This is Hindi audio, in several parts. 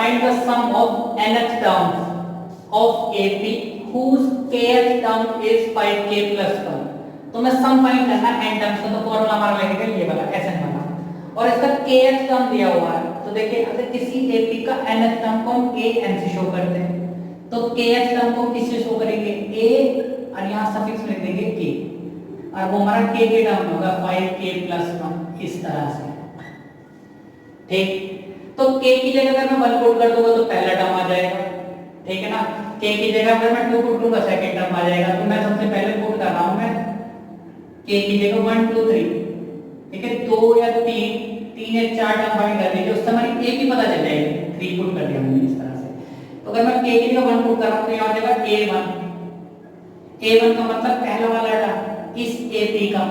find the sum of nth terms of AP whose kth term is 5k plus 1। तो मैं सम फाइंड करना n टर्म्स का, तो फॉर्मूला हमारा लगेगा ये वाला Sn वाला, और इसका kth टर्म दिया हुआ है। तो देखिए अगर किसी AP का nth टर्म को हम an से शो करते हैं, तो kth टर्म को किससे शो करेंगे, a, और यहाँ सफिक्स लिख देंगे k, और वो हमारा k के टर्म होगा 5k plus 1, इस तरह से। ठीक, तो k की जगह अगर मैं 1 पुट कर दूंगा तो पहला टर्म आ जाएगा, ठीक है ना। k की जगह अगर मैं 2 पुट करूंगा सेकंड टर्म आ जाएगा। तो मैं सबसे पहले पुट कर रहा हूं मैं k की जगह 1 2 3, ठीक है, 2 या 3 या 4 टर्म फाइंड कर लीजिए, उससे हमारी a की पता चल जाएगी। 3 पुट कर दिया हमने इस तरह से। तो अगर मैं k की जगह 1 पुट कर रहा हूं तो यहां आ जाएगा a1 का मतलब पहला वाला टर्म इस AP का,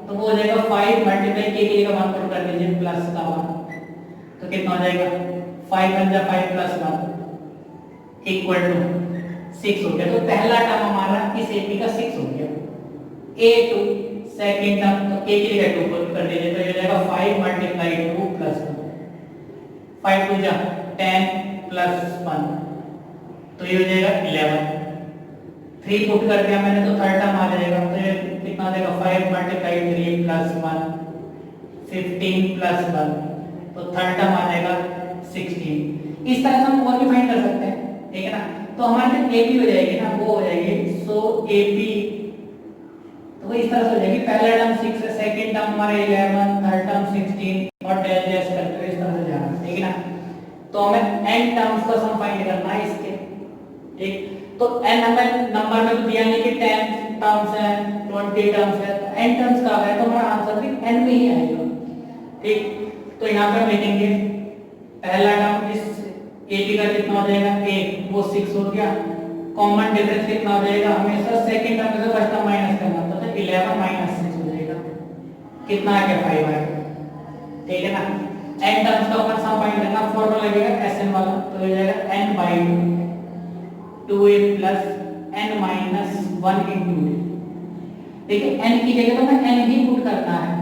तो वो हो जाएगा 5 मल्टीप्लाई k की जगह 1 पुट कर दीजिए प्लस का 1, तो कितना हो जाएगा 5 × 5 प्लस 1 इक्वल टू 6 हो गया। तो पहला टर्म हमारा इस AP का 6 हो गया। A2 सेकंड टर्म, तो k की जगह 2 पुट कर दीजिए, तो ये जाएगा 5 × 2 प्लस 1, 5 2 जा 10 प्लस 1, तो ये हो जाएगा 11। 3 पुट कर दिया मैंने तो थर्ड टर्म आ जाएगा, तो ये कितना आ जाएगा 5 × 3 प्लस 1 15 प्लस 1, तो थर्ड टर्म आ जाएगा 16। इस तरह से हम और भी फाइंड कर सकते हैं, ठीक है ना। तो हमारे जो AP हो जाएगी ना, वो हो जाएगी सो AP, तो वो इस तरह से हो जाएगी, पहला टर्म 6 है, सेकंड टर्म हमारा 11, थर्ड टर्म 16 और डेल जैस करते हुए इस तरह से जाना, ठीक है ना। तो हमें n टर्म्स का सम फाइंड करना है इसके, ठीक। तो n हमें नंबर में तो दिया नहीं कि 10 टर्म्स है 20 टर्म्स है, तो n टर्म्स का है तो हमारा आंसर भी n में ही आएगा, ठीक। तो यहाँ पे हम लिखेंगे पहला टर्म इस AP का कितना हो जाएगा 1, वो 6 हो गया। कॉमन डिफरेंस कितना हो जाएगा, हमेशा सेकंड टर्म से फर्स्ट टर्म माइनस करना, तो 11 - 6 हो जाएगा, कितना आ गया 5 आ गया, ठीक है ना। n टर्म्स का अपन सम फाइंड करना, फॉर्मूला लगेगा Sn वाला, तो ये जाएगा n/2 2a plus n minus 1 into d। देखिए n की जगह तो मैं n ही पुट करना है,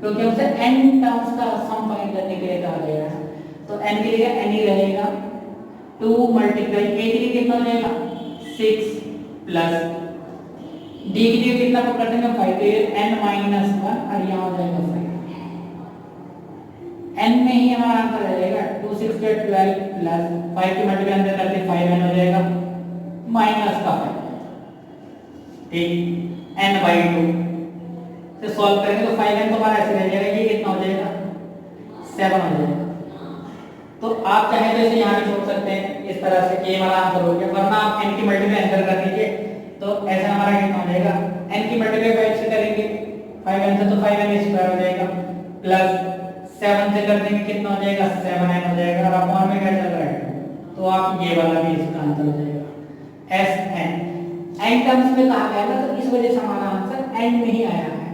क्योंकि हमसे n टर्म्स का सम फाइंड करने के लिए कहा गया है। तो n की जगह n ही रहेगा, 2 मल्टीप्लाई a की जगह कितना हो जाएगा 6 प्लस d की जगह कितना पुट कर देंगे 5, तो ये n minus 1 और यहाँ हो जाएगा 5। n में ही हमारा आंसर आ जाएगा 2 6 12 प्लस 5 की मल्टीप्लाई अंदर करते 5n हो जाएगा माइनस का 5, ठीक। n/2 से सॉल्व करेंगे तो 5n तो हमारा ऐसे रह जाएगा, ये कितना हो जाएगा 7 हो जाएगा। तो आप चाहे तो इसे यहाँ भी छोड़ सकते हैं, इस तरह से ये हमारा आंसर हो गया, वरना आप n की मल्टीप्लाई अंदर कर दीजिए, तो ऐसा हमारा कितना हो जाएगा n की मल्टीप्लाई 5 से करेंगे 5n से, तो 5n² हो जाएगा प्लस 7 से कर देंगे कितना हो जाएगा 7n हो जाएगा, और अपॉन में क्या चल रहा है, तो आप ये वाला भी इसका आंसर हो जाएगा Sn। n टर्म्स में कहा गया ना, तो इस वजह से हमारा आंसर n में ही आया है,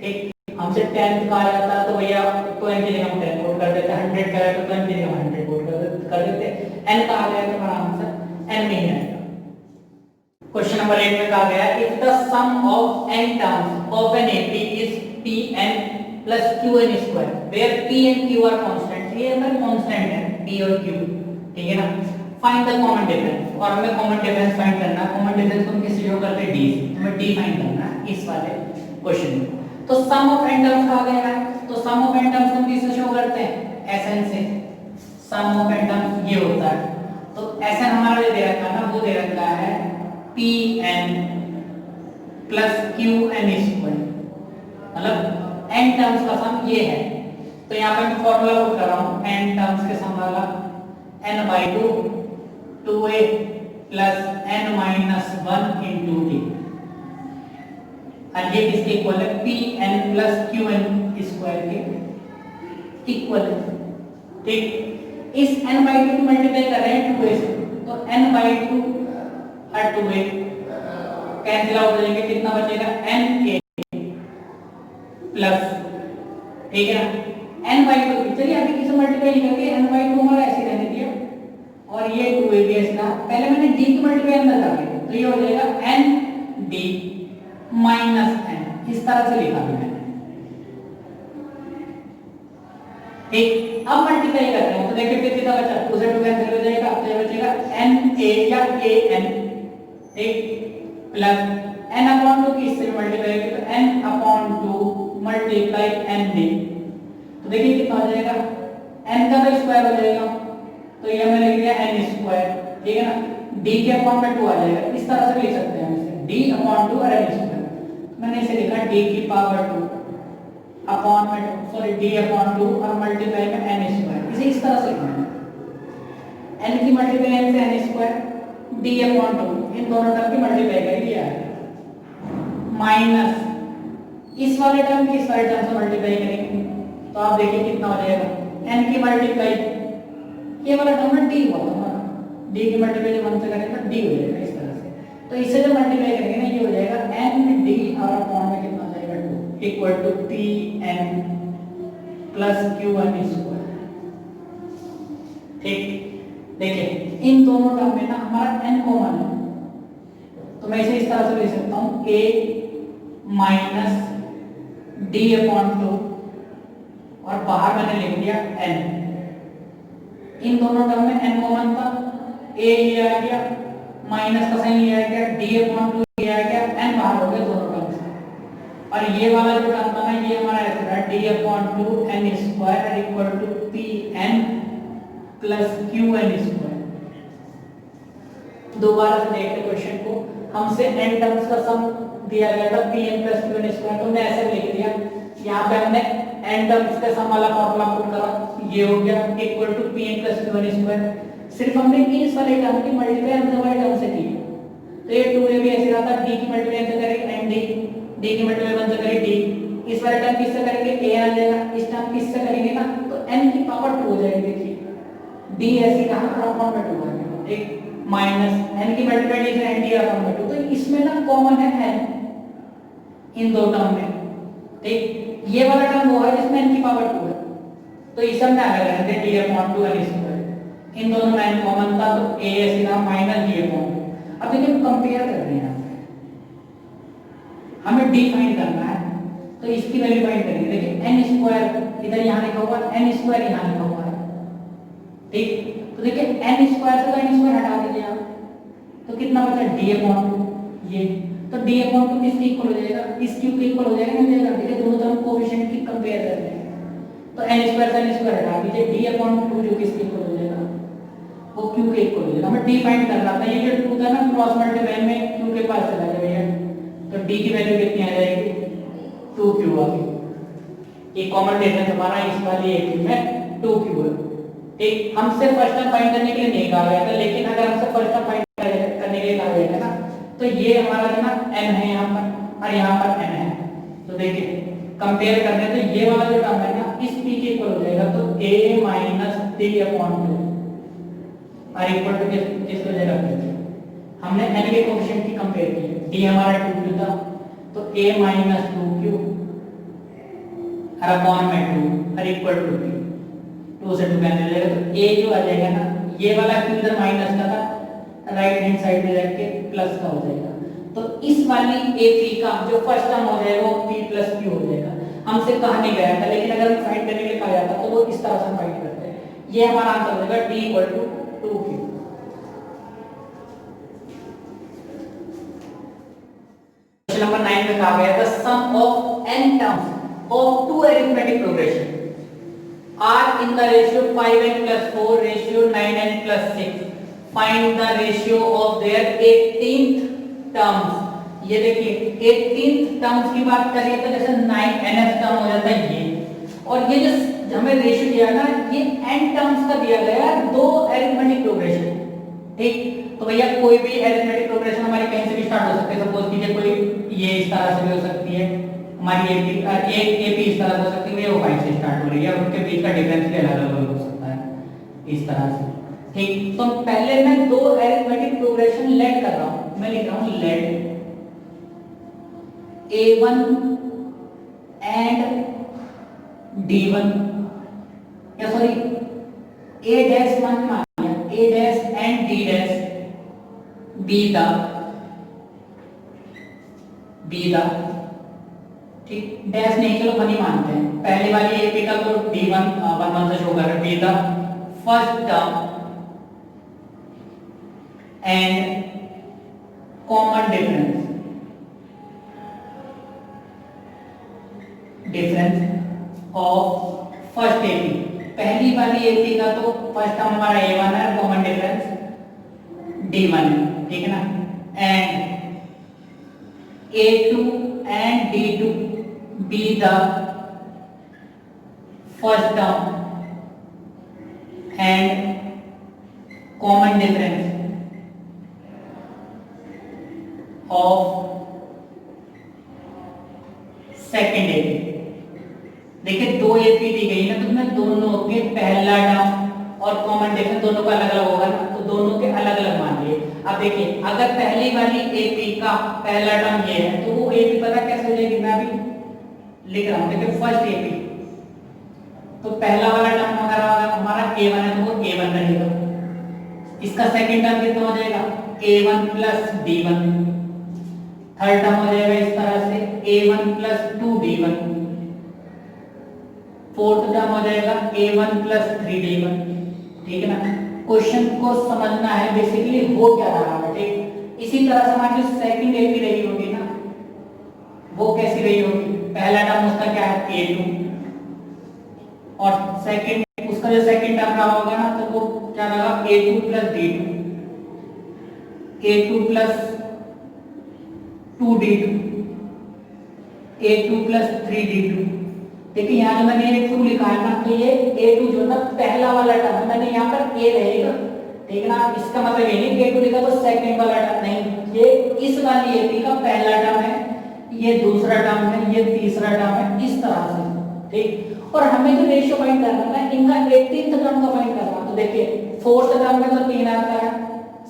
ठीक। हमसे 10 कहा जाता तो भैया तो n की जगह हम 10 पुट कर देते, 100 का है तो n की जगह 100 पुट कर देते, n कहा गया तो हमारा आंसर n में ही आएगा। क्वेश्चन नंबर 8 में कहा गया है if the sum of n terms of an AP is Pn plus Qn square where P and Q are constant, ये हमारे कांस्टेंट है P और Q, ठीक है ना। फाइंड द कॉमन डिफरेंस, और हमें कॉमन डिफरेंस फाइंड करना है। कॉमन डिफरेंस को हम किससे शो करते हैं, d से, हमें d फाइंड करना है इस वाले क्वेश्चन में। तो सम ऑफ n टर्म्स कहा गया है, तो सम ऑफ n टर्म्स को हम किससे शो करते हैं Sn से। सम ऑफ n टर्म्स ये होता है, तो Sn हमारा जो दे रखा है ना, वो दे रखा है Pn plus Qn स्क्वायर, मतलब n टर्म्स का सम ये है। तो यहाँ पे मैं फॉर्मूला पुट कर रहा हूँ n टर्म्स के सम वाला, n/2 2a plus n minus 1 into d, और ये किसके इक्वल है Pn plus Qn स्क्वायर के इक्वल है, ठीक। इस n/2 को मल्टीप्लाई कर रहे हैं 2a से, तो n/2 और 2a कैंसिल आउट हो जाएंगे, कितना बचेगा na प्लस, ठीक है ना, n/2। चलिए अभी किसे मल्टीप्लाई नहीं करके n/2 हमारा ऐसे रहने दिया, और ये 2a भी ऐसा, पहले मैंने d की मल्टीप्लाई अंदर कर ली, तो ये हो जाएगा nd माइनस n, इस तरह से लिखा भी मैंने, ठीक। अब मल्टीप्लाई कर रहे हैं तो देखिए फिर कितना बचा, 2 से 2 कैंसिल हो जाएगा, तो ये बचेगा n a या a n, ठीक, प्लस n अपॉन 2 की इससे मल्टीप्लाई करें तो n upon 2 multiply n d, तो देखिए कितना हो जाएगा, n का तो स्क्वायर हो जाएगा, तो ये मैंने लिख दिया n स्क्वायर, ठीक है ना, d के अपॉन में 2 आ जाएगा, इस तरह से लिख सकते हैं हम इसे d अपॉन 2 और n स्क्वायर, मैंने इसे लिखा d की पावर 2 अपॉन में 2, सॉरी d अपॉन 2 और मल्टीप्लाई में n स्क्वायर, इसे इस तरह से लिखना है, n की मल्टीप्लाई n से n स्क्वायर, d अपॉन 2 इन दोनों टर्म की मल्टीप्लाई करेंगे यार, माइनस इस वाले टर्म की इस वाले टर्म से मल्टीप्लाई करेंगे, तो आप देखिए कितना हो जाएगा, n की मल्टीप्लाई ये वाला टर्म में d हुआ हमारा, d की मल्टीप्लाई जब 1 से करेंगे तो d हो जाएगा इस तरह से, तो इसे जब मल्टीप्लाई करेंगे ना ये हो जाएगा n d और अपॉन में कितना हो जाएगा 2 equal to p n plus q n square, ठीक। देखिए इन दोनों टर्म में ना हमारा n कॉमन है, तो मैं इसे इस तरह से लिख सकता हूँ a माइनस d अपॉन 2 और बाहर मैंने लिख दिया n, इन दोनों टर्म में n कॉमन था, a ये आ गया, माइनस का साइन ये आ गया, d अपॉन 2 ये आ गया, n बाहर हो गया दोनों टर्म से, और ये वाला जो टर्म था ना ये हमारा ऐसा था d upon 2 n square equal to p n plus q n square. दोबारा से देखते क्वेश्चन को, हमसे n टर्म्स का सम दिया गया था p n plus q n square, तो हमने ऐसे लिख दिया, यहाँ पे हमने n टर्म्स का सम वाला फॉर्मूला पुट करा, ये हो गया equal to p n plus q n square, सिर्फ हमने इस वाले टर्म की मल्टीप्लाई अंदर वाले टर्म से की, तो ये 2 में भी ऐसे रहा था, d की मल्टीप्लाई से करेंगे n d की मल्टीप्लाई 1 से करेंगे d, इस वाले टर्म किससे करेंगे a आ जाएगा, इस टर्म किससे करेंगे ना तो n की पावर 2 हो जाएगी, देखिए d ऐसे कहां पर अपॉन में 2 आ गया, ठीक, माइनस n की मल्टीप्लाई से n d अपॉन में 2, तो इसमें ना कॉमन है n इन दो टर्म में, ठीक, ये वाला टर्म वो है जिसमें n की पावर 2 है, तो इस हम क्या करेंगे d अपॉन 2 n स्क्वायर, इन दोनों में n कॉमन था तो a ऐसे कहा माइनस d अपॉन 2। अब देखिए कंपेयर कर रहे हैं, हमें d फाइंड करना है, तो इसकी वैल्यू फाइंड करेंगे, देखिए n स्क्वायर इधर यहां लिखा हुआ है, n स्क्वायर यहां लिखा हुआ है, ठीक, तो देखिए n स्क्वायर से तो n स्क्वायर हटा दीजिए आप, तो कितना बचा d अपॉन 2, ये तो d अपॉन 2 किसके इक्वल हो जाएगा, इस क्यूब के इक्वल हो जाएगा, मिल जाएगा, ठीक है, दोनों तरफ कोएफिशिएंट की कंपेयर कर रहे हैं, तो n स्क्वायर से n स्क्वायर हटा दीजिए, d अपॉन 2 जो किसके इक्वल हो जाएगा, वो q के इक्वल हो जाएगा, हमें d फाइंड करना था, ये जो 2 था ना क्रॉस मल्टीप्लाई में q के पास चला जाए भैया, तो d की वैल्यू कितनी आ जाएगी 2q आ गई, ये कॉमन डिफरेंस हमारा इस वाली एक में 2q है, ठीक, हमसे फर्स्ट टर्म फाइंड करने के लिए नहीं कहा गया था, लेकिन अगर हमसे फर्स्ट टर्म फाइंड करने के लिए कहा गया था ना, तो ये हमारा जो ना n है यहाँ पर और यहाँ पर n है, तो देखिए कंपेयर करने तो ये वाला जो टर्म है ना इस p के इक्वल हो जाएगा, तो a माइनस 3 अपॉन 2 और इक्वल टू किस हो जाएगा, हमने n के कोएफिशिएंट की कंपेयर की, d हमारा 2q था, तो a माइनस 2q और अपॉन में 2 और इक्वल टू q, 2 से 2 कैंसिल हो जाएगा, तो a जो आ जाएगा ना ये वाला q इधर माइनस का था, राइट हैंड साइड में रख के प्लस का हो जाएगा, तो इस वाली AP का जो फर्स्ट टर्म हो जाएगा वो p प्लस q हो जाएगा, हमसे कहा नहीं गया था, लेकिन अगर हम फाइंड करने के लिए कहा जाता तो वो इस तरह से फाइंड करते हैं, ये हमारा आंसर हो जाएगा d equal to 2q। Question number 9 में कहा गया the sum of n terms of two arithmetic progression are in the ratio 5n plus 4 ratio 9n plus 6, find the ratio of their 18th terms। ये देखिए 18th टर्म्स की बात करिए तो जैसे 9nth टर्म हो जाता है ये, और ये जो हमें रेशियो दिया ना ये n टर्म्स का दिया गया है, दो अरिथमेटिक प्रोग्रेशन, ठीक, तो भैया कोई भी अरिथमेटिक प्रोग्रेशन हमारी कहीं से भी स्टार्ट हो सकती है, सपोज कीजिए कोई ये इस तरह से भी हो सकती है, हमारी AP इस तरह हो सकती है, वो 5 से स्टार्ट हो रही है, और उनके बीच का डिफरेंस भी अलग अलग हो सकता है इस तरह से, ठीक, तो पहले मैं दो अरिथमेटिक प्रोग्रेशन लेट कर रहा हूं, मैं लिख रहा हूं लेट A1 एंड D1, या सॉरी A डैश मान लिया, A dash and D dash B दा, ठीक, डैश नहीं, चलो 1 ही मानते हैं। पहले वाली एपी का तो d1 1 से शो कर रहा है, be the first term and common difference of first AP. पहली वाली एपी का तो फर्स्ट टर्म हमारा a1 है, कॉमन डिफरेंस d1 है, ठीक है ना। And a2 and d2 be the first term and common difference of second AP। देखिए दो एपी दी गई ना, तो मैं दोनों के पहला टर्म और कॉमन डिफरेंस दोनों का अलग अलग होगा ना, तो दोनों के अलग अलग मान लिए। अब देखिए अगर पहली वाली एपी का पहला टर्म ये है, तो वो एपी पता कैसे हो जाएगी, मैं अभी लिख रहा हूं। देखिए फर्स्ट एपी, तो पहला वाला टर्म अगर हमारा a1 है तो वो a1 रहेगा। इसका सेकंड टर्म कितना हो जाएगा, a1 plus d1। Third term हो जाएगा इस तरह से a1 plus 2d1। Fourth term हो जाएगा a1 प्लस 3d1। ठीक है ना। क्वेश्चन को समझना है बेसिकली हो क्या रहा है, ठीक। इसी तरह से हमारी जो सेकंड एपी रही होगी ना, वो कैसी रही होगी, पहला टर्म उसका क्या है a2, और सेकंड उसका जो सेकंड टर्म रहा होगा ना, तो वो क्या रहा a2 plus d2, a2 plus 2d2, a2 plus 3d2। देखिए यहाँ जो मैंने a2 लिखा है ना, तो ये a2 जो ना पहला वाला टर्म, मैंने यहाँ पर a रहेगा, ठीक है ना। इसका मतलब ये नहीं a2 लिखा तो सेकंड वाला टर्म नहीं, ये इस वाली एपी का पहला टर्म है, ये दूसरा टर्म है, ये तीसरा टर्म है, इस तरह से, ठीक। और हमें जो रेशियो फाइंड करना है इनका 18th टर्म का फाइंड करना है। तो देखिए फोर्थ टर्म में तो 3 आता है,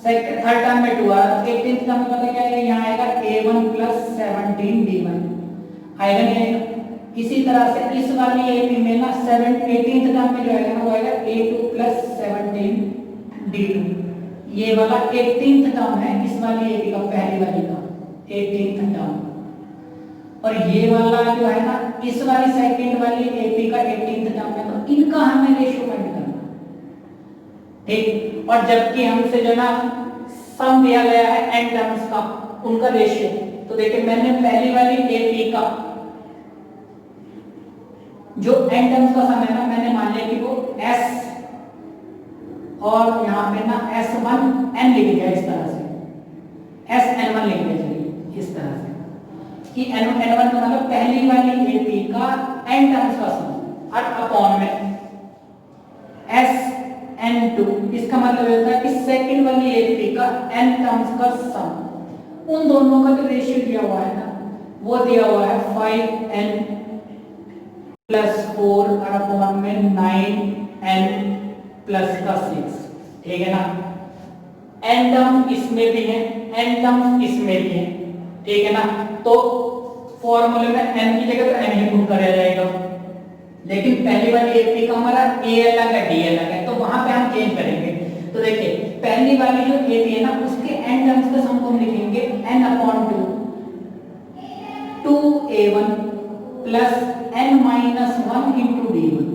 सेकंड थर्ड टर्म में 2 आ रहा है, 18th टर्म में पता क्या है, यहाँ आएगा a1 प्लस 17d1 आएगा नहीं आएगा। इसी तरह से इस वाली एपी में ना 18th टर्म में जो आएगा ना, वो आएगा a2 प्लस 17d2। ये वाला 18th टर्म है इस वाली एपी का, पहली वाली का 18th टर्म, और ये वाला जो है ना इस वाली सेकंड वाली एपी का 18th टर्म है। तो इनका हमें रेशियो फाइंड करना है, ठीक। और जबकि हमसे जो ना सम दिया गया है n टर्म्स का, उनका रेशियो, तो देखिए मैंने पहली वाली एपी का जो n टर्म्स का सम है ना, मैंने मान लिया कि वो s और यहाँ पे ना s1n लिख दिया, इस तरह से sn1 लिख दिया, चलिए इस तरह से कि n1 का मतलब पहली वाली एपी का n टर्म्स का सम और अपॉन में sn2। इसका मतलब होता है कि सेकंड वाली एपी का n टर्म्स का सम, उन दोनों का जो रेशियो दिया हुआ है ना, वो दिया हुआ है 5n प्लस 4 और अपॉन में 9n प्लस का 6, ठीक है ना। n टर्म इसमें भी है, n टर्म इसमें भी है, ठीक है ना। तो फॉर्मूले में n की जगह तो n ही पुट करा जाएगा, लेकिन पहली वाली एपी का हमारा a अलग है d अलग है, तो वहां पे हम चेंज करेंगे। तो देखिए पहली वाली जो एपी है ना, उसके n टर्म्स का सम को हम लिखेंगे n upon 2 2a1 plus n minus 1 into d1,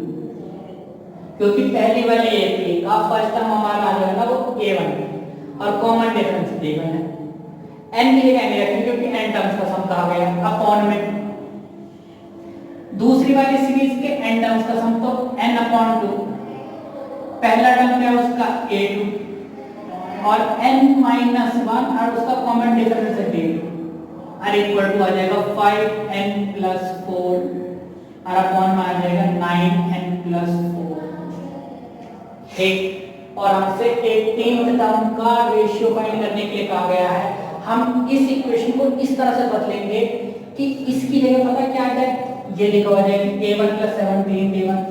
क्योंकि पहली वाली एपी का फर्स्ट टर्म हमारा आ जाएगा वो a1 और कॉमन डिफरेंस d1 है। n की जगह नहीं रखेंगे क्योंकि n टर्म्स का सम कहा गया, अपॉन में दूसरी वाली सीरीज के n टर्म्स का सम, तो n अपॉन 2, पहला टर्म क्या है उसका a2 और n माइनस 1 और उसका कॉमन डिफरेंस है d2, और इक्वल टू आ जाएगा 5n प्लस 4 और अपॉन में आ जाएगा 9n प्लस 4, ठीक। और हमसे 18th टर्म का रेशियो फाइंड करने के लिए कहा गया है। हम इस इक्वेशन को इस तरह से बदलेंगे कि इसकी जगह पता क्या आ जाए, ये लिखा हुआ जाए a1 प्लस 17d1,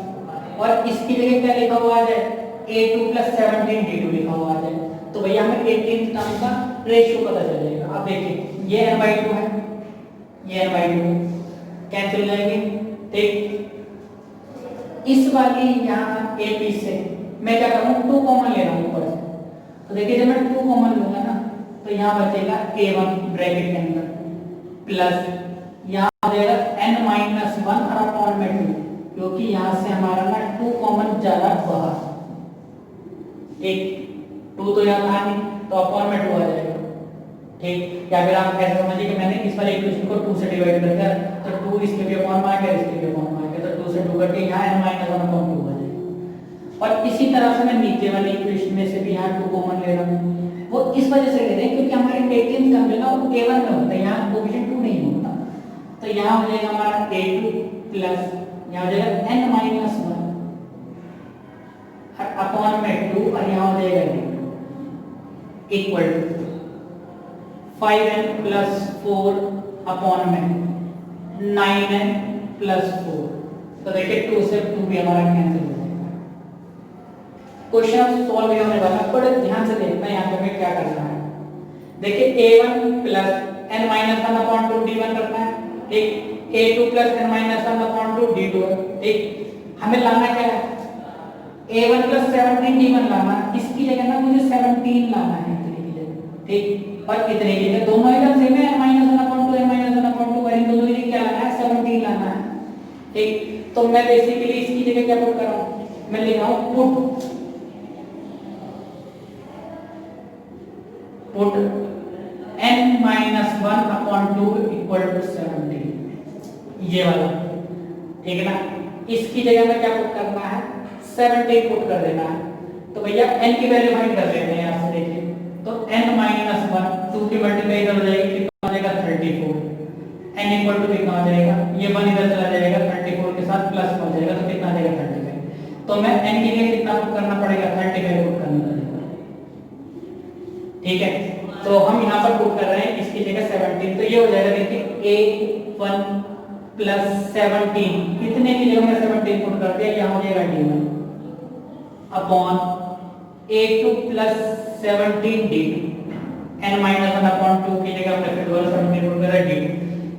और इसकी जगह क्या लिखा हुआ आ जाए a2 प्लस 17d2 लिखा हुआ आ जाए। तो भैया हमें 18th टर्म का रेशियो पता चल जाएगा। अब देखिए ये n/2 है, ये n/2 कैंसिल हो जाएंगे, ठीक। इस वाली यहाँ एपी से मैं क्या करूँ, 2 कॉमन ले रहा हूँ ऊपर से। तो देखिए जब मैं 2 कॉमन लूंगा ना, तो यहाँ बचेगा a1 ब्रैकेट के अंदर प्लस यहाँ आ जाएगा n माइनस 1 और अपॉन में 2, क्योंकि यहाँ से हमारा ना 2 कॉमन जा रहा है बाहर, ठीक, 2 तो यहाँ था नहीं तो अपॉन में 2 आ जाएगा, ठीक। या फिर आप ऐसे समझिए कि मैंने इस वाले इक्वेशन को 2 से डिवाइड कर दिया तो 2 इसके भी अपॉन में आ गया, इसके भी अपॉन में आ गया, तो 2 से 2 करके यहाँ n माइनस 1 अपॉन 2 आ जाएगा। और इसी तरह से मैं नीचे वाले इक्वेशन में से भी यहाँ 2 कॉमन ले रहा हूँ, वो इस वजह से ले रहे हैं क्योंकि हमारे 18th टर्म जो ना वो a1 में होता है, यहाँ कोएफिशिएंट 2 नहीं होता, तो यहाँ हो जाएगा हमारा a2 प्लस यहाँ हो जाएगा n माइनस 1 अपॉन में 2 और यहाँ हो जाएगा equal to 5n plus 4 upon में 9n प्लस 4, तो देखिए 2 से 2 भी हमारा कैंसिल हो जाएगा। क्वेश्चन अब सॉल्व होने वाला है, बड़े ध्यान से देखना है यहाँ पे हमें क्या करना है। देखिए a1 plus n minus 1 upon 2 d1 रखना है, ठीक, a2 plus n minus 1 upon 2 d2 है, ठीक। हमें लाना क्या है, a1 प्लस 17 d1 लाना है, इसकी जगह ना मुझे 17 लाना है इतने की जगह, ठीक। और इतने की जगह दोनों एकदम सेम है, n minus 1 upon 2 n minus 1 upon 2, इन दोनों की जगह क्या लाना है, 17 लाना है, ठीक। तो मैं बेसिकली इसकी जगह क्या पुट कर रहा हूँ, मैं लिख रहा हूँ put n minus 1 upon 2 equal to 17, ये वाला, ठीक है ना। इसकी जगह में क्या पुट करना है, 17 पुट कर देना है, तो भैया n की वैल्यू फाइंड कर लेते हैं यहाँ से, देखिए तो n माइनस 1 2 की मल्टीप्लाई इधर हो जाएगी, कितना हो जाएगा 34, n इक्वल टू कितना हो जाएगा, ये 1 इधर चला जाएगा 34 के साथ प्लस हो जाएगा, तो कितना आ जाएगा 35, तो मैं n के लिए कितना पुट करना पड़ेगा, 35 पुट करना पड़ेगा, ठीक है। तो हम यहाँ पर पुट कर रहे हैं इसकी जगह 17, तो ये हो जाएगा देखिए a1 प्लस 17, कितने की जगह में 17 पुट कर दिया, यहाँ हो जाएगा d1 upon a2 plus 17 d2, n minus 1 upon 2 की जगह हमने फिर दोबारा 17 पुट करा d2,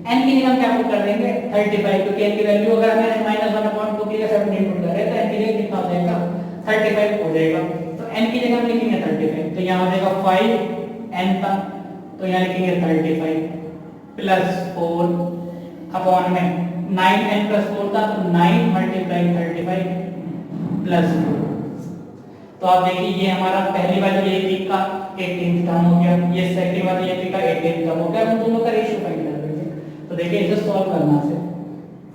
n की जगह हम क्या पुट कर देंगे 35, क्योंकि n की वैल्यू अगर हमें n माइनस 1 अपॉन 2 की जगह 17 पुट कर रहे हैं तो n की जगह कितना हो जाएगा 35 हो जाएगा, तो n की जगह हम लिखेंगे 35, तो यहाँ हो जाएगा 5 n था, तो यहाँ लिखेंगे 35 प्लस 4 अपॉन में 9n प्लस 4 था, तो 9 मल्टीप्लाई 35 प्लस 4, तो आप देखिए ये हमारा पहली वाली एपी का 18th टर्म हो गया, ये सेकंड वाली एपी का 18th टर्म हो गया, हम दोनों का रेशियो फाइंड कर लेंगे। तो देखिए इसे सॉल्व करना से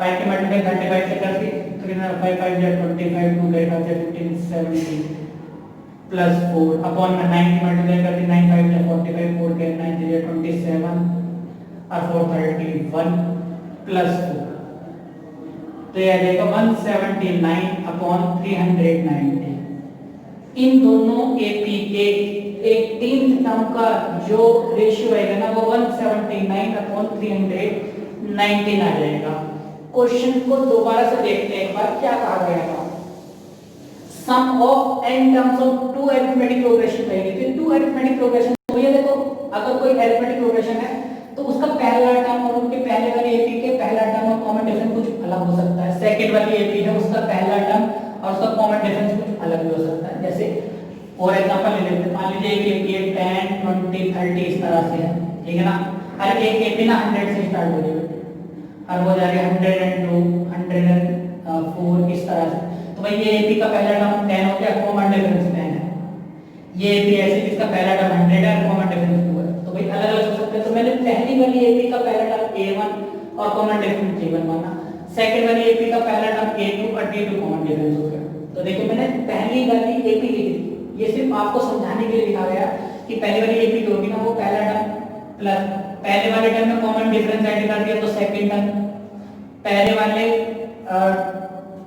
5 के मल्टीप्लाई 35 से कर दिए, तो कितना 5 5 जा 25 2 5 जा 15 17 प्लस 4 अपॉन में 9 की मल्टीप्लाई कर दी, 9 5 जा 45 4 के 9 जा 27 और 4 31 प्लस 4, तो ये आ जाएगा 179 अपॉन 390। इन दोनों एपी के 18th टर्म का जो रेशियो आएगा ना वो 179 अपॉन 319 आ जाएगा। क्वेश्चन को दोबारा से देखते हैं एक बार, क्या कहा गया था, sum of n terms of two arithmetic progression रहेगी, तो टू अरिथमेटिक प्रोग्रेशन तो ये देखो अगर कोई अरिथमेटिक प्रोग्रेशन है तो उसका पहला टर्म और उनके पहले वाली एपी के पहला टर्म और कॉमन डिफरेंस कुछ अलग हो सकता है, सेकंड वाली एपी है उसका पहला टर्म और उसका कॉमन डिफरेंस कुछ अलग भी हो सकता है। जैसे और एग्जांपल ले लेते हैं, मान लीजिए एक एपी है 10 20 30 इस तरह से है, ठीक है ना, हर एक एपी ना 100 से स्टार्ट हो जाएगी और वो जाएगा 102 104 इस तरह से, तो भाई ये एपी का पहला टर्म 10 हो गया, कॉमन डिफरेंस 10 है, ये एपी ऐसे जिसका पहला टर्म 100 है, कॉमन डिफरेंस 2 है, तो भाई अलग अलग हो सकते हैं। तो मैंने पहली वाली एपी का पहला टर्म a1 और कॉमन डिफरेंस a1 माना, सेकंड वाली एपी का पहला टर्म a2 और d2 कॉमन डिफरेंस हो गया। तो देखिए मैंने पहली वाली एपी लिख दी, ये सिर्फ आपको समझाने के लिए लिखा गया कि पहली वाली एपी जो होगी ना वो पहला टर्म प्लस पहले वाले टर्म में कॉमन डिफरेंस ऐड कर दिया तो सेकंड टर्म, पहले वाले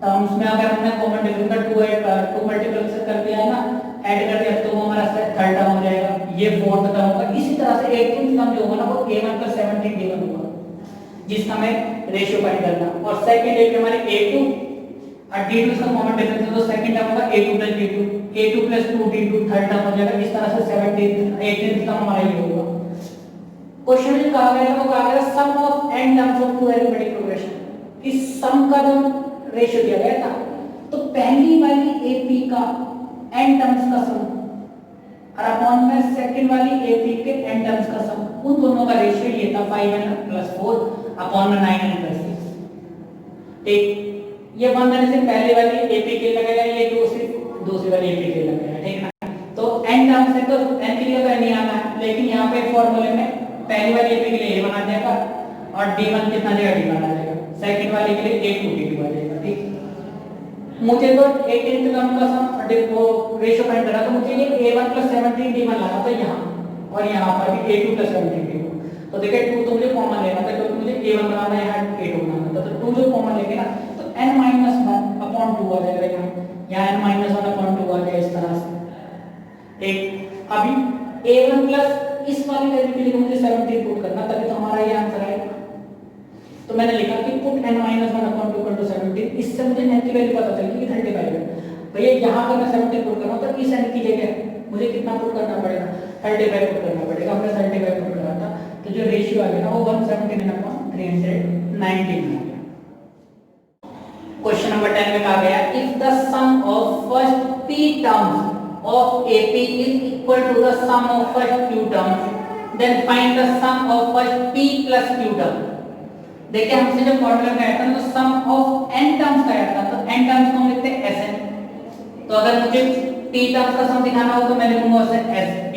टर्म्स में अगर हमने कॉमन डिफरेंस का 2 मल्टीप्लिकेशन कर दिया है ना, ऐड कर दिया तो वो हमारा थर्ड टर्म हो जाएगा, ये फोर्थ टर्म होगा। इसी तरह से 18th टर्म जो होगा ना वो a1 + 17 d1 होगा, जिसका हमें रेशियो फाइंड करना, और सेकंड एपी हमारे a2 और d2 इसका कॉमन डिफरेंस है तो सेकंड टर्म होगा a2 + d2, a2 + 2 d2 third term हो जाएगा। इस तरह से 18th टर्म हमारा ये होगा। क्वेश्चन में कहा गया है वो कहा गया sum of n terms of two arithmetic progression, इस सम का जो रेशियो दिया गया था तो पहली वाली एपी का n टर्म्स का सम और अपॉन में सेकंड वाली एपी के n टर्म्स का सम, उन दोनों का रेशियो ये था 5n + 4 अपॉन में 9n + 6। ठीक, ये 1 देने से पहले वाली एपी के लगेगा, ये 2 से दूसरी वाली एपी के लगेगा, ठीक है ना। तो n टर्म्स है तो n के लिए तो नहीं आना है, लेकिन यहाँ पे फॉर्मूले में पहली वाली एपी के लिए a1 आ जाएगा और d1 कितना जाएगा, d1 आ जाएगा, सेकंड वाले के लिए a2 d2 आ जाएगा। ठीक, मुझे तो 18 टर्म का सम वो रेशियो फाइंड करना, तो मुझे ये a1 + 17 d1 लाना था यहाँ, और यहाँ पर भी a2 + 17 d2। तो देखिए 2 तो मुझे कॉमन लेना था, क्योंकि मुझे a1 बनाना है, यहाँ a2 बनाना था, तो 2 जो कॉमन लेंगे ना तो n - 1/2 आ जाएगा यहाँ n - 1/2 आ जाएगा इस तरह से। ठीक, अभी a1 प्लस इस वाली वैल्यू के लिए मुझे 17 पुट करना, तभी तो हमारा ये आंसर आएगा। तो मैंने लिखा कि पुट n - 1/2 = 17, इससे मुझे n की वैल्यू पता चल गई 35 है। भैया यहाँ पर मैं 17 पुट कर रहा हूँ, तो इस n की जगह मुझे कितना पुट करना पड़ेगा, 35 पुट करना पड़ेगा। हमने 35 पुट करा था, तो जो रेशियो आ गया ना वो 117/319 आ गया। क्वेश्चन नंबर 10 में कहा गया if the sum of first p terms of AP is equal to the sum of first q terms, then find the sum of first p plus q term। देखिए हमसे जो फॉर्मूला में आया था तो सम ऑफ n टर्म्स का आया था, तो n टर्म्स को हम लिखते हैं Sn। तो अगर मुझे p टर्म्स का सम दिखाना हो तो मैं लिखूंगा उसे Sp,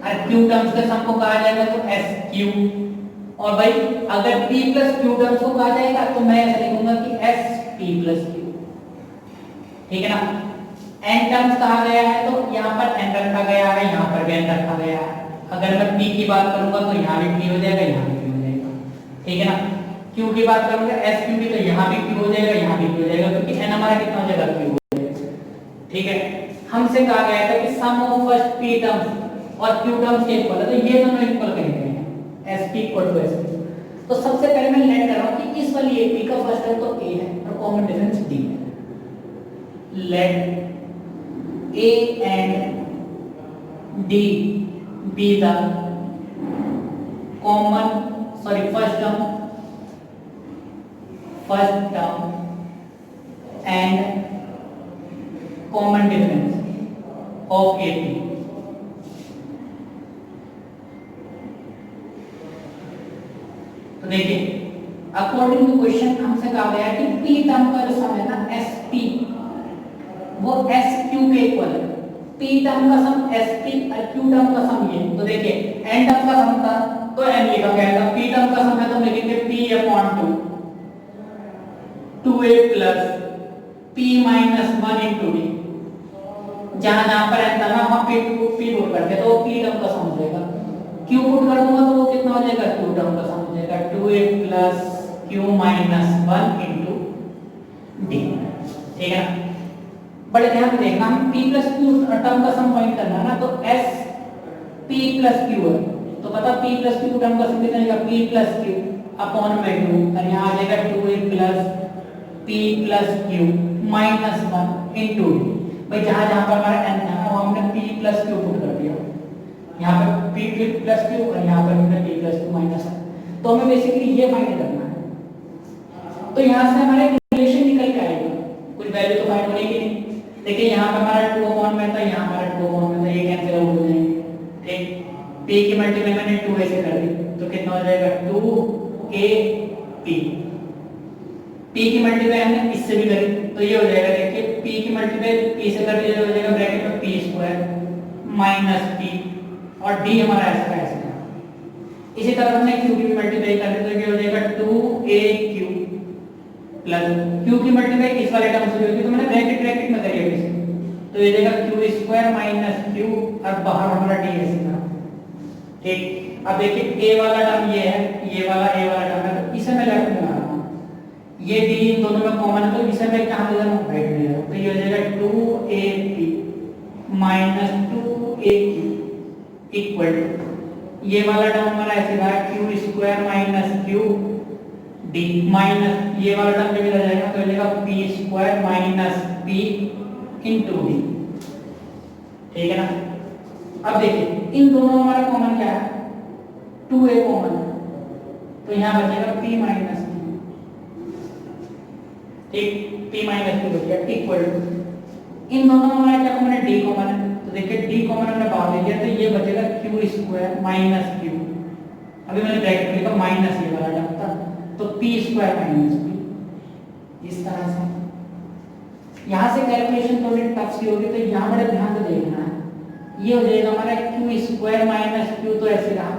और q टर्म्स के सम को कहा जाएगा तो Sq। और भाई अगर p plus q टर्म्स को कहा जाएगा तो मैं ऐसे लिखूंगा कि Sp plus q। ठीक है ना, n टर्म्स कहा गया है तो यहाँ पर n रखा गया है, यहाँ पर भी n रखा गया है। अगर मैं p की बात करूंगा तो यहाँ भी p हो जाएगा, यहाँ भी p हो जाएगा। ठीक है ना, q की बात करूंगा Sq की, तो यहाँ भी q हो जाएगा, यहाँ भी q हो जाएगा, क्योंकि n हमारा कितना हो जाएगा, q हो जाएगा। ठीक है, हमसे कहा गया था कि सम ऑफ फर्स्ट p टर्म्स और q टर्म्स के इक्वल है, तो ये दोनों इक्वल कहीं गए हैं, Sp = Sq। तो सबसे पहले मैं लेट कर रहा हूँ कि इस वाली AP का फर्स्ट टर्म तो a है और कॉमन डिफरेंस d है। Let A and D be the first term and common difference of AP। तो देखिए अकॉर्डिंग टू क्वेश्चन हमसे कहा गया है कि P टर्म का जो सम है ना SP वो SQ के इक्वल है। P टर्म का सम SP और Q टर्म का सम ये। तो देखिए n टर्म का सम था तो n लिखा गया था, P टर्म का सम है तो हम लिखेंगे P/2 2a plus P minus 1 into D। जहां जहां पर n था ना वहां P पुट करते तो P टर्म का सम हो जाएगा। Q पुट कर दूंगा तो वो कितना हो जाएगा, Q टर्म का सम हो जाएगा 2a plus Q minus 1 into D। ठीक है ना, बड़े ध्यान से देखना, हम p plus q टर्म का सम फाइंड करना है ना, तो s p plus q है, तो पता p plus q टर्म का सम कितना आएगा, p plus q अपॉन में 2, और यहाँ आ जाएगा 2a plus p plus q minus 1 into d। भाई जहाँ जहाँ पर हमारा n था वो हमने p plus q पुट कर दिया, यहाँ पर p plus q और यहाँ पर हमने p plus q minus 1। तो हमें बेसिकली ये फाइंड करना है। तो यहाँ से हमारे रिलेशन निकल के आएगा, कुछ वैल्यू तो फाइंड होने की नहीं। देखिए यहाँ पे हमारा 2 अपॉन में था, यहाँ हमारा 2 अपॉन में था, ये कैंसिल आउट हो जाएंगे। ठीक, p की मल्टीप्लाई मैंने 2a से कर दी तो कितना हो जाएगा 2ap। p की मल्टीप्लाई हमने इससे भी करी तो ये हो जाएगा, देखिए p की मल्टीप्लाई p से कर दिया तो हो जाएगा ब्रैकेट में p² माइनस p और d हमारा ऐसा का ऐसा। इसी तरह हमने q की मल्टीप्लाई कर दी तो ये हो जाएगा 2aq प्लस q की मल्टीप्लाई इस वाले टर्म से होगी तो मैंने ब्रैकेट में करी है इसे, तो ये देगा q² माइनस q और बाहर हमारा d है सीधा। ठीक, अब देखिए a वाला टर्म ये है, ये वाला a वाला टर्म है, तो इसे मैं लेफ्ट में ला रहा हूं, ये d इन दोनों में कॉमन है तो इसे मैं कहां ले जा रहा हूं, राइट में ले जा रहा हूं। तो ये हो जाएगा 2ap minus 2aq equal to ये वाला टर्म हमारा ऐसे था q² minus q d minus ये वाला टर्म जब इधर जाएगा तो मिलेगा p² minus p into d। ठीक है ना, अब देखिए इन दोनों हमारा कॉमन क्या है, 2a कॉमन है तो यहाँ बचेगा p माइनस q। ठीक, p माइनस q बचेगा इक्वल टू इन दोनों में हमारा क्या कॉमन है, d कॉमन है, तो देखिए d कॉमन हमने बाहर ले लिया तो ये बचेगा q² माइनस q। अभी मैंने ब्रैकेट में लिखा माइनस ये वाला टर्म था तो p² माइनस p इस तरह से। यहाँ से कैलकुलेशन थोड़ी टफ सी होगी, तो यहाँ बड़े ध्यान से देखना है। ये हो जाएगा हमारा क्यू स्क्वायर माइनस क्यू, तो ऐसे रहा,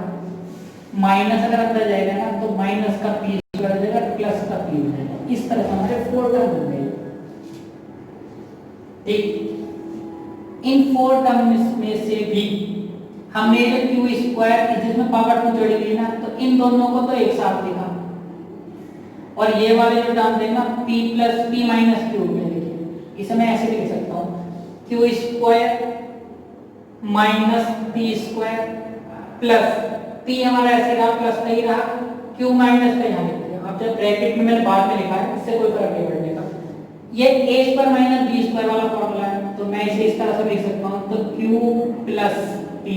माइनस अगर अंदर जाएगा ना तो माइनस का पी स्क्वायर हो जाएगा, प्लस का पी हो जाएगा। इस तरह से हमारे 4 टर्म बन गए। ठीक, इन 4 टर्म्स में से भी हमने जो क्यू स्क्वायर जिसमें पावर 2 जोड़ी हुई ना, तो इन दोनों को तो एक साथ लिखा, और ये वाले जो टर्म देखना p plus p minus Q में लिखे। इसे मैं ऐसे लिख सकता हूँ Q square minus p square plus p हमारा ऐसे रहा, प्लस का ही रहा, q माइनस का यहाँ लिख दिया। अब जब ब्रैकेट में मैंने बाद में लिखा है, इससे कोई फर्क नहीं पड़ेगा। ये a square minus b square वाला फॉर्मूला है, तो मैं इसे इस तरह से लिख सकता हूँ, तो q प्लस p,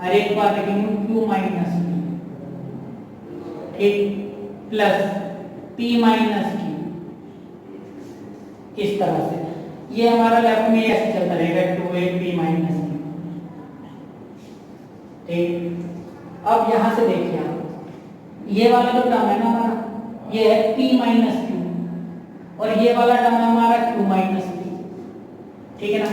और एक बार लिखेंगे q माइनस p, ठीक, प्लस p माइनस q, इस तरह से। ये हमारा लेफ्ट में ऐसे चलता रहेगा 2a p माइनस q। ठीक, अब यहां से देखिए आप, ये वाला जो टर्म है ना हमारा, ये है p माइनस q, और ये वाला टर्म है हमारा q माइनस p, ठीक है ना।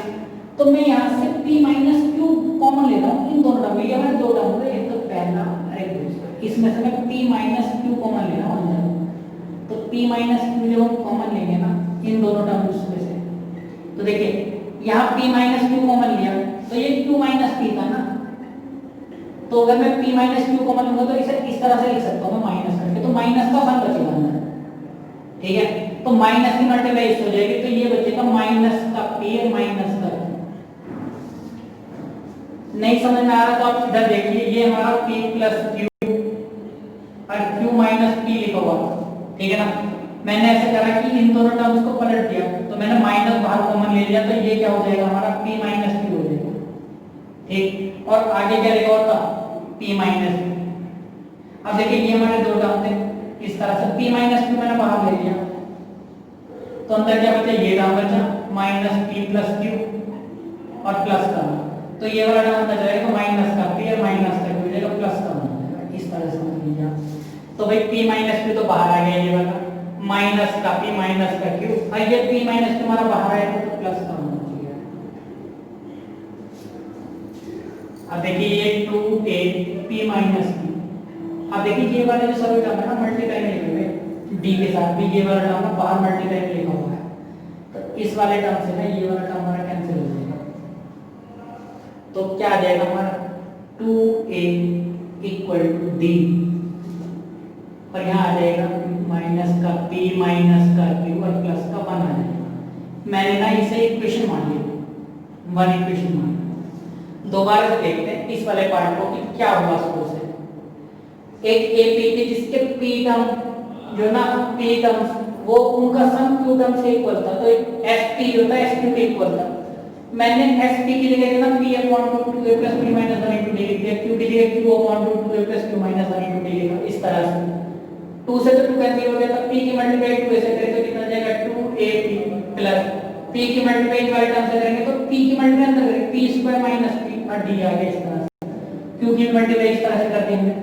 तो मैं यहां से p माइनस q कॉमन ले रहा हूं इन दोनों टर्म में। ये हमारे दो टर्म हो गए, एक तो पहला और एक दूसरा। इसमें से मैं p माइनस q कॉमन ले रहा हूं अंदर, तो p माइनस q जो हम कॉमन लेंगे ना इन दोनों टर्म्स में से, तो देखिए यहाँ p माइनस q कॉमन लिया, तो ये q माइनस p था ना, तो अगर मैं p माइनस q कॉमन लूंगा तो इसे इस तरह से लिख सकता हूँ मैं माइनस करके, तो माइनस का 1 बचेगा अंदर, ठीक है। तो माइनस की मल्टीप्लाई हो जाएगी, तो ये बचेगा माइनस का p और माइनस का q। नहीं समझ में आ रहा तो आप इधर देखिए, ये हमारा p प्लस q और q माइनस p लिखा हुआ, ठीक है ना। मैंने ऐसे करा कि इन दोनों टर्म्स को पलट दिया, तो मैंने माइनस बाहर कॉमन ले लिया, तो ये क्या हो जाएगा हमारा p माइनस q हो जाएगा, ठीक। और आगे क्या लिखा होता p माइनस q। अब देखिए ये हमारे दो टर्म थे, इस तरह से p माइनस q मैंने बाहर ले लिया, तो अंदर क्या बचा, ये टर्म बचा माइनस p प्लस q और प्लस का, तो ये वाला टर्म बच जाएगा माइनस का p और माइनस का q हो जाएगा, प्लस का हो जाएगा। इस तरह से समझ लीजिए। तो भाई p माइनस q तो बाहर आ गया, ये वाला माइनस का p माइनस का q, और ये p माइनस q हमारा बाहर आया तो प्लस का होना चाहिए। अब देखिए ये 2a p माइनस q, अब देखिए ये वाले जो सभी टर्म है ना मल्टीप्लाई में लिखे हुए d के साथ भी, ये वाला टर्म है बाहर मल्टीप्लाई में लिखा हुआ है, तो इस वाले टर्म से ना ये वाला टर्म हमारा कैंसिल हो जाएगा। तो क्या आ जाएगा हमारा 2a इक्वल टू d, और यहाँ आ जाएगा माइनस का p माइनस का q और प्लस का 1 आ जाएगा। मैंने ना इसे इक्वेशन मान लिया, 1 इक्वेशन मान लिया। दोबारा से देखते हैं इस वाले पार्ट को कि क्या हुआ स्कोर से। एक AP थी जिसके p टर्म जो ना p टर्म्स वो उनका सम q टर्म से इक्वल था, तो SP होता है SP के इक्वल था। मैंने SP की जगह ना p upon 2a plus p minus 1 into d लिख दिया, q की जगह q upon 2a plus q minus 1 into d लिखा। इस तरह से 2 से तो 2 कैंसिल हो गया, तो p की मल्टीप्लाई 2 से करें तो कितना जाएगा 2ab प्लस p की मल्टीप्लाई वाले टर्म से करेंगे तो p की मल्टीप्लाई अंदर करेंगे p स्क्वायर माइनस p और d आ गया इस तरह से। q की मल्टीप्लाई इस तरह से कर देंगे।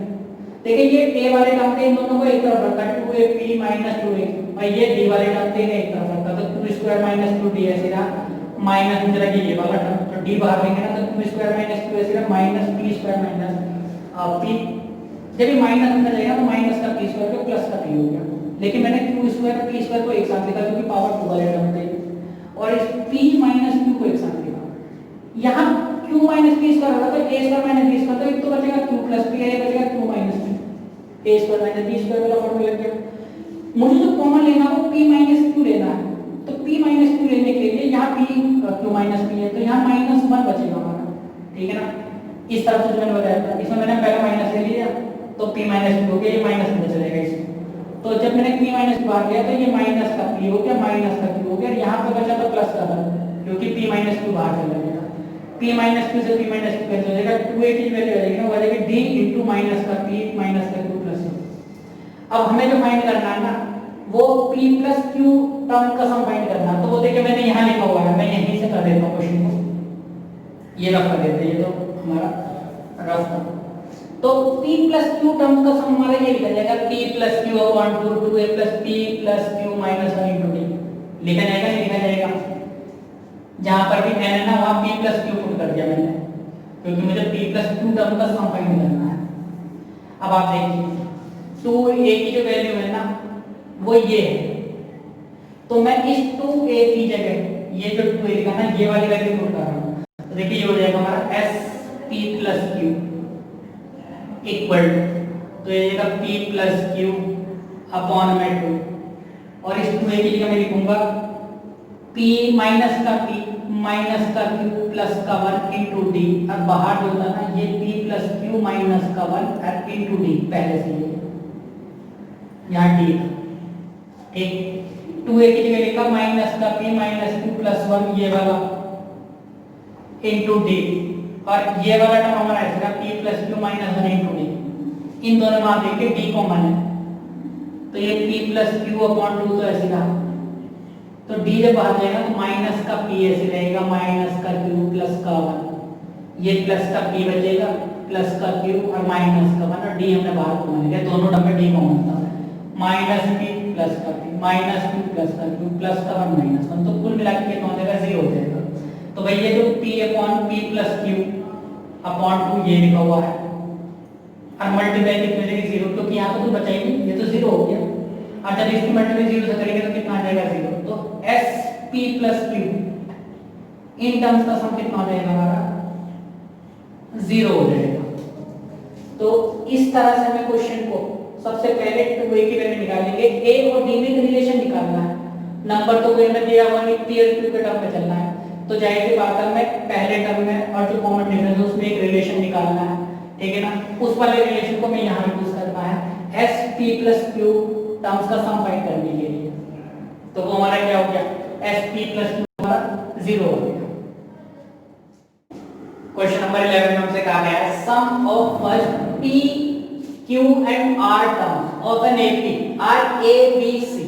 देखिए ये a वाले टर्म थे, इन दोनों को एक तरफ रखा 2ab माइनस 2a, और ये d वाले टर्म थे एक तरफ रखा, तो 2 स्क्वायर माइनस 2d ऐसे रहा, माइनस में चला गया ये वाला टर्म, तो d बाहर लेंगे ना तो 2 स्क्वायर माइनस 2 ऐसे रहा, minus p square minus p, जब ये माइनस अंदर जाएगा तो माइनस का p स्क्वायर का प्लस का p हो गया। लेकिन मैंने q स्क्वायर और p स्क्वायर को एक साथ लिखा क्योंकि पावर 2 वाले टर्म थे, और इस p माइनस q को एक साथ लिखा। यहाँ q माइनस p स्क्वायर होगा तो a square minus b square, तो एक तो बचेगा q प्लस p, ये बचेगा q minus p, a square minus b square वाला फॉर्मूला लग गया। मुझे जो कॉमन लेना है वो p माइनस q लेना है, तो p माइनस q लेने के लिए यहाँ p q माइनस p है, तो यहाँ माइनस 1 बचेगा हमारा, ठीक है ना। इस तरफ से जो मैंने बताया था, इसमें मैंने पहले माइनस ले लिया तो p माइनस q हो गया, ये माइनस में चलेगा इसमें, तो जब मैंने p माइनस बाहर लिया तो ये माइनस का p हो गया, माइनस का q हो गया, यहाँ पे बचा तो प्लस का 1 क्योंकि p माइनस q बाहर चला गया। p माइनस q से p माइनस q कैंसिल हो जाएगा, 2a की वैल्यू आ जाएगी ना, वो आ जाएगी d into माइनस का p माइनस का q प्लस। अब हमें जो फाइंड करना है ना वो p प्लस q टर्म का सम फाइंड करना है, तो वो देखिए मैंने यहाँ लिखा हुआ है, मैं यहीं से कर देता हूँ क्वेश्चन को, ये रफ कर देते हैं, ये तो हमारा रफ था। तो p प्लस q टर्म्स का सम हमारा ये लिखा जाएगा p plus q upon 2 2a plus p plus q minus 1 into d लिखा जाएगा नहीं लिखा जाएगा। जहां पर भी n है ना वहां p प्लस q पुट कर दिया मैंने, क्योंकि मुझे p प्लस q टर्म का सम फाइंड करना है। अब आप देखिए 2a की जो वैल्यू है ना वो ये है, तो मैं इस 2a की जगह ये जो 2a लिखा ना ये वाली वैल्यू पुट कर रहा हूं। तो देखिए ये हो जाएगा हमारा sp प्लस q इक्वल तो ये जाएगा p प्लस q अपॉन में 2, और इस 2a की जगह मैं लिखूंगा p माइनस का p माइनस का q प्लस का 1 इनटू d, और बाहर जो था ना ये p प्लस q माइनस का 1 इनटू d पहले से ये यहाँ d था, ठीक। 2a की जगह लिखा माइनस का p माइनस q प्लस 1 ये वाला इनटू d, और ये वाला टर्म हमारा ऐसा p plus q minus 1 into d। इन दोनों में आप देखिए d कॉमन है, तो ये p प्लस q अपॉन 2 तो ऐसे रहा, तो d जब बाहर जाएगा तो माइनस का p ऐसे रहेगा माइनस का q प्लस का 1, ये प्लस का p बचेगा प्लस का q और माइनस का 1, और d हमने बाहर कॉमन लिया, दोनों टर्म में d कॉमन था, माइनस p प्लस का p माइनस q प्लस का q प्लस का 1 माइनस 1, तो कुल मिला के कितना हो जाएगा 0 हो जाएगा। तो भाई ये जो p upon p plus q upon 2 ये लिखा हुआ है, और मल्टीप्लाई कितने देगी 0, क्योंकि यहाँ तो कुछ बचा ही नहीं, ये तो 0 हो गया। और जब इसकी मल्टीप्लाई 0 से करेंगे तो कितना आ जाएगा 0, तो sp plus q in terms का सम कितना हो जाएगा हमारा 0 हो जाएगा। तो इस तरह से हमें क्वेश्चन को सबसे पहले 2a की वैल्यू निकालेंगे, a और d में एक रिलेशन निकालना है, नंबर तो कोई हमें दिया हुआ नहीं, p और q के टर्म में चलना है, तो जाहिर सी बात है हमें पहले टर्म में और जो कॉमन डिफरेंस है उसमें एक रिलेशन निकालना है, ठीक है ना। उस वाले रिलेशन को मैं यहाँ यूज करना है sp प्लस q टर्म्स का सम फाइंड करने के लिए, तो वो हमारा क्या हो गया sp प्लस q हमारा 0 हो गया। क्वेश्चन नंबर 11 में हमसे कहा गया है sum of first p q and r terms of an AP are a b c।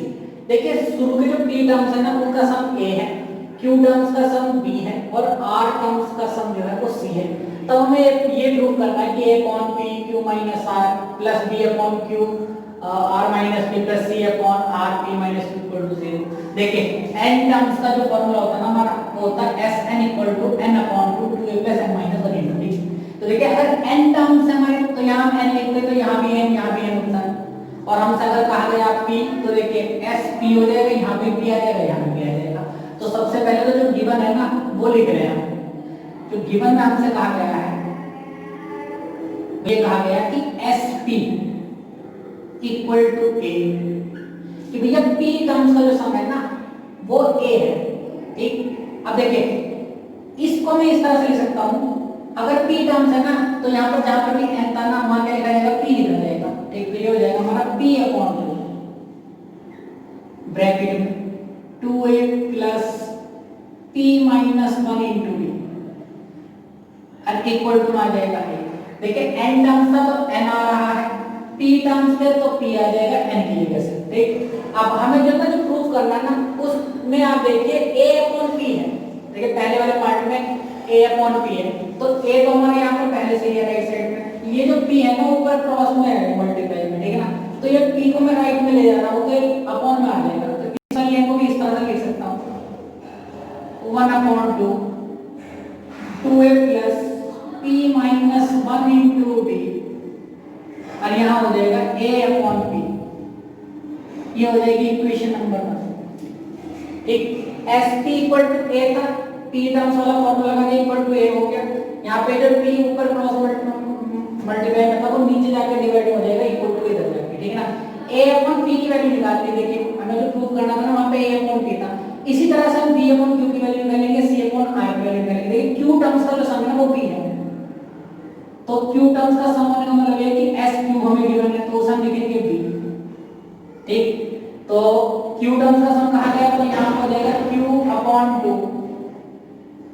देखिए शुरू के जो p टर्म्स है ना उनका सम a है, q टर्म्स का सम b है, और r टर्म्स का सम जो है वो c है। तो हमें ये प्रूव करना है कि a upon p q minus r plus b upon q r minus p plus c upon r p minus q equal to 0। देखिए n टर्म्स का जो फॉर्मूला होता है ना हमारा वो होता है sn equal to n upon 2 2a plus n minus 1 into d। तो देखिए अगर n टर्म्स है हमारे तो यहाँ n लिख दे, तो यहाँ भी n यहाँ भी n होता है, और हमसे अगर कहा गया p तो देखिए sp हो जाएगा, यहाँ पे p आ जाएगा, यहाँ पे आ जाएगा। तो सबसे पहले तो जो गिवन है ना वो लिख रहे हैं, जो गिवन में हमसे कहा गया है ये कहा गया कि sp इक्वल टू a, कि भैया p टर्म्स का जो सम है ना वो a है, ठीक। अब देखिए इसको मैं इस तरह से लिख सकता हूं, अगर p टर्म्स है ना तो यहाँ पर जहां पर भी n था ना वहां क्या लिखा जाएगा p लिखा जाएगा, ठीक। तो ये हो जाएगा हमारा p अपॉन 2 ब्रैकेट में 2a plus p minus 1 into d और इक्वल टू आ जाएगा a। देखिए n टर्म्स था तो n आ रहा है, p टर्म्स थे तो p आ जाएगा n की जगह से, ठीक। अब हमें जो प्रूफ करना है ना उसमें आप देखिए a अपॉन p है, देखिए पहले वाले पार्ट में a अपॉन p है, तो a तो हमारे यहाँ पर पहले से ही है राइट साइड में, ये जो p है ना ऊपर क्रॉस में है मल्टीप्लाई में, ठीक है ना। तो ये p को मैं राइट में ले जा रहा हूँ तो ये अपॉन में आ जाएगा, तो इस वाले को भी इस तरह से लिख सकता हूँ 1 upon 2 2a plus p minus 1 into d, और यहाँ हो जाएगा a अपॉन p, ये हो जाएगी इक्वेशन नंबर 1, ठीक। sp इक्वल टू a था, p टर्म्स वाला फॉर्मूला लगा के इक्वल टू a हो गया, यहाँ पे जो p ऊपर क्रॉस मल्टीप्लाई में था वो नीचे जाके डिवाइड हो जाएगा इक्वल टू इधर जाके, ठीक है ना। a अपॉन p की वैल्यू निकालते हैं, देखिए हमें जो प्रूफ करना था ना वहाँ पे a अपॉन p था, इसी तरह से हम b अपॉन q की वैल्यू निकालेंगे, c अपॉन r की वैल्यू निकालेंगे। देखिए q टर्म्स का जो सम है ना वो p है, तो q टर्म्स का सम होने का मतलब है कि sq हमें गिवन है तो उसे हम लिखेंगे b, ठीक। तो q टर्म्स का सम कहा गया तो यहाँ हो जाएगा q upon 2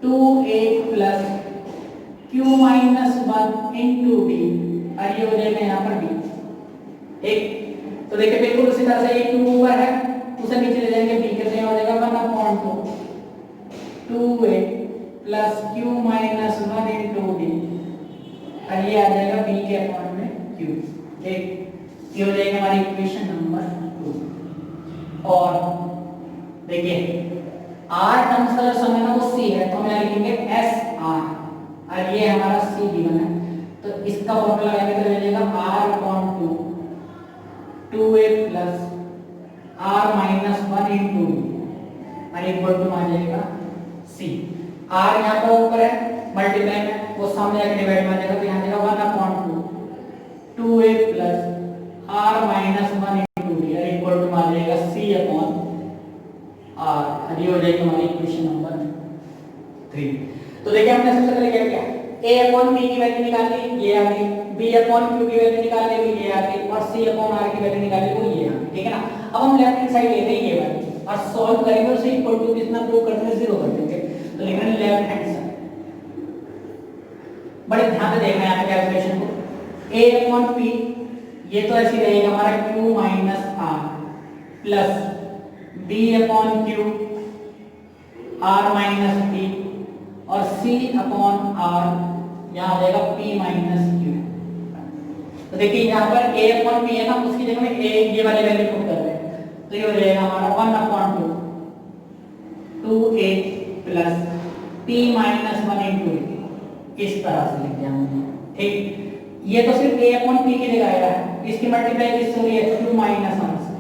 2a plus q minus 1 into d, और ये हो जाएगा यहाँ पर b, ठीक। तो देखिए बिल्कुल उसी तरह से ये q ऊपर है उसे नीचे ले जाएंगे b के, तो यहाँ हो जाएगा 1 upon 2 2a plus q minus 1 into d, और ये आ जाएगा b के अपॉन ये हो जाएगी हमारी इक्वेशन नंबर 2। और देखिए r टर्म्स का जो सम है ना वो c है, तो हम यहाँ लिखेंगे SR, और ये हमारा c गिवन है, तो इसका फॉर्मूला लगाएंगे तो मिलेगा r upon 2a plus r minus 1 into और इक्वल टू आ जाएगा c। r यहाँ पर ऊपर है मल्टीप्लाई में, वो सामने आके डिवाइड में आ जाएगा, तो यहाँ जाएगा 1 upon 2a plus r minus 1 into d और इक्वल टू आ जाएगा c अपॉन r, और ये हो जाएगी हमारी इक्वेशन नंबर 3। तो देखिए हमने सबसे पहले क्या किया, a अपॉन b की वैल्यू निकाल ली, ये आ गई, b अपॉन q की वैल्यू निकाल ली, ये आ गई, और c अपॉन r की वैल्यू निकाल ली, वो ये आ गई, ठीक है ना। अब हम लेफ्ट हैंड साइड लेते हैं ये वाली और सॉल्व करेंगे, उसे इक्वल टू कितना प्रूव करते हैं, 0 कर देंगे, तो लिखेंगे लेफ्ट हैंड साइड। बड़े ध्यान से देखना है यहाँ पे कैलकुलेशन को, a अपॉन p ये तो ऐसे रहेगा हमारा q minus r plus b upon q r minus p और c अपॉन r यहाँ आ जाएगा p माइनस q। तो देखिए यहाँ पर a अपॉन p है ना, उसकी जगह में a ये वाली वैल्यू पुट कर रहे हैं, तो ये हो जाएगा हमारा 1 upon 2a plus p minus 1 into इस तरह से लिख दिया हमने, ठीक। ये तो सिर्फ a अपॉन p की जगह आएगा, इसकी मल्टीप्लाई किससे हुई है, q माइनस 1 से,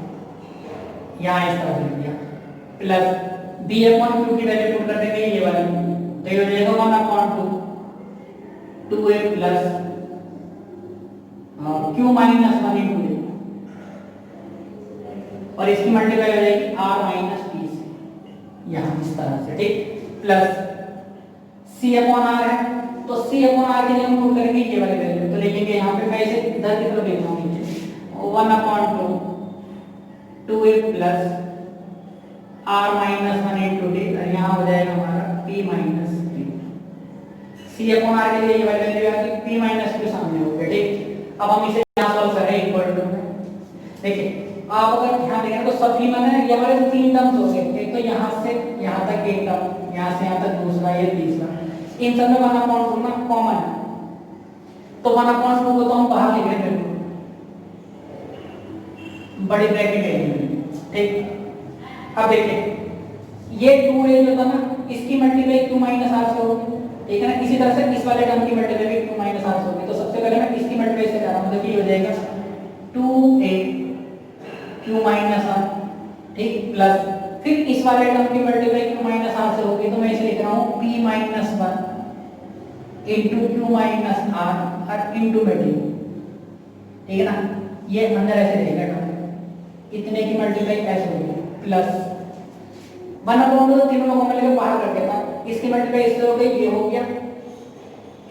यहाँ इस तरह से लिख दिया, प्लस b अपॉन q की वैल्यू पुट कर देंगे ये वाली, तो ये हो जाएगा 1 upon 2a plus q minus 1 into और इसकी मल्टीप्लाई हो जाएगी r माइनस p से, यहाँ इस तरह से, ठीक, प्लस c अपॉन r है, तो c अपॉन r की जगह पुट करेंगे ये वाली वैल्यू, तो लिखेंगे यहाँ पे मैं इसे इधर की तरफ लिख रहा हूँ नीचे 1 upon 2a plus r minus 1 into d और यहाँ हो जाएगा हमारा p minus q। c upon r के लिए ये वाली वैल्यू आ गई, p माइनस q सामने हो गया, ठीक। अब हम इसे यहाँ सॉल्व कर रहे हैं इक्वल टू में, देखिए आप अगर ध्यान देंगे तो सब ही माने ये हमारे 3 टर्म्स हो गए, एक तो यहाँ से यहाँ तक एक टर्म, यहाँ से यहाँ तक दूसरा, ये तीसरा, इन सब में 1 अपॉन 2 ना कॉमन है, तो 1 अपॉन 2 को तो हम बाहर लिख रहे हैं, बड़ी ब्रैकेट है, ठीक। अब देखिए ये 2a जो था ना, इसकी मल्टीप्लाई q माइनस r से होगी, ठीक है ना। इसी तरह से इस वाले टर्म की मल्टीप्लाई भी q माइनस r से होगी, तो सबसे पहले मैं इसकी मल्टीप्लाई से कर रहा हूँ, देखिए हो जाएगा 2a q माइनस r, ठीक, प्लस फिर इस वाले टर्म की मल्टीप्लाई q माइनस r से होगी, तो मैं इसे लिख रहा हूँ p minus 1 into q minus r और इंटू में d, ठीक है ना। ये अंदर ऐसे रहेगा टर्म, इतने की मल्टीप्लाई ऐसे होगी, प्लस 1 अपॉन 2 तीनों को मिलकर बाहर कर देता, इसकी मल्टीप्लाई इससे हो गई, ये हो गया,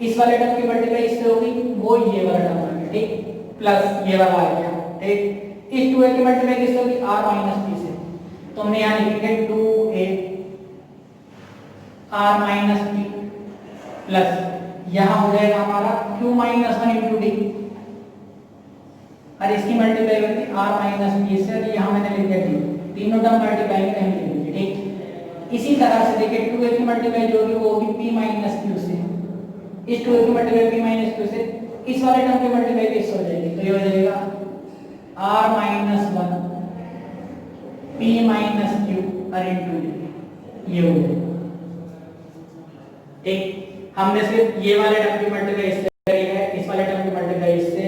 इस वाले टर्म की मल्टीप्लाई इससे हो गई, वो ये वाला टर्म आ गया, ठीक, प्लस ये वाला आ गया, ठीक। इस 2a की मल्टीप्लाई किससे होगी, r माइनस p से, तो हमने यहाँ लिखेंगे 2a r minus p plus यहाँ हो जाएगा हमारा q माइनस 1 इंटू d और इसकी मल्टीप्लाई होगी r माइनस p से, और यहाँ मैंने लिख दिया d, तीनों टर्म मल्टीप्लाई में कहीं लिख दिए, ठीक। इसी तरह से देखिए 2a की मल्टीप्लाई जो होगी वो होगी p माइनस q से, इस 2a की मल्टीप्लाई p माइनस q से, इस वाले टर्म की मल्टीप्लाई किससे हो जाएगी, तो ये हो जाएगा r minus 1 p minus q और इंटू ये हो गया, ठीक। हमने सिर्फ ये वाले टर्म की मल्टीप्लाई इससे करी है, इस वाले टर्म की मल्टीप्लाई इससे,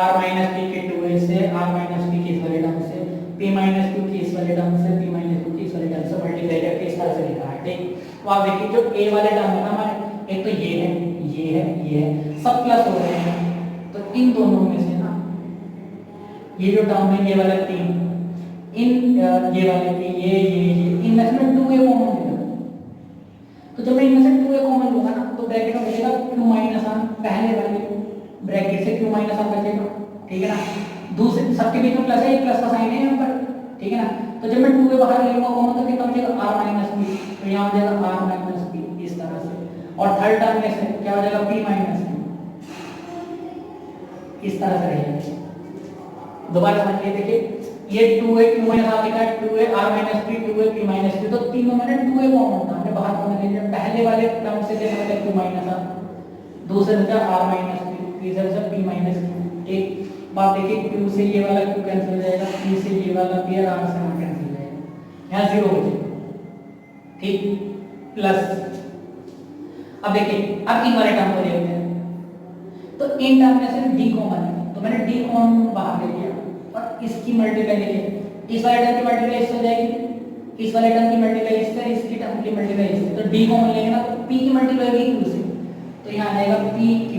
r माइनस p के 2a से, r माइनस p की इस वाले टर्म से, p माइनस q की इस वाले टर्म से, p माइनस q की इस वाले टर्म से मल्टीप्लाई करके इस तरह से लिखा है, ठीक। तो आप देखिए जो a वाले टर्म है ना हमारे, एक तो ये है, ये है, ये है, सब प्लस हो रहे हैं, तो इन दोनों में से ना ये जो टर्म है ये वाला 3, इन ये वाले के ये इनमें से 2a कॉमन लेगा, तो जब मैं इनमें से 2a कॉमन लूंगा ना, तो ब्रैकेट में बचेगा q माइनस 1, पहले वाले ब्रैकेट से q माइनस 1 बचेगा, ठीक है ना। दूसरे सबके बीच में प्लस है, प्लस का साइन है यहाँ पर, ठीक है ना। तो जब मैं 2a बाहर ले लूंगा कॉमन, तो कितना बचेगा r माइनस p, तो यहाँ हो जाएगा r माइनस p इस तरह से, और थर्ड टर्म में से क्या हो जाएगा p माइनस q, इस तरह से रहेगा। दोबारा समझिए, देखिए ये 2a q माइनस r लिखा है, 2a r minus p, 2a p minus q, तो तीनों में 2a कॉमन था, हमने बाहर कॉमन ले लिया, पहले वाले टर्म से जैसे मतलब q माइनस r, दूसरे से r माइनस p, तीसरे से p माइनस q, ठीक। बात देखिए, Q से ये वाला Q कैंसिल हो जाएगा, P से ये वाला P आराम से वहाँ कैंसिल हो जाएगा, यहाँ 0 हो जाएगा। ठीक, प्लस अब देखिए, अब इन वाले टर्म को देखते हैं। तो इन टर्म में से d कॉमन है, तो मैंने d कॉमन बाहर ले लिया और इसकी मल्टीप्लाई देखिए, इस वाले टर्म की मल्टीप्लाई इससे हो जाएगी, इस वाले टर्म की मल्टीप्लाई इससे, इसकी टर्म की मल्टीप्लाई इससे, तो d कॉमन लेंगे ना, तो p की मल्टीप्लाई होगी q से, तो यहाँ आएगा pq,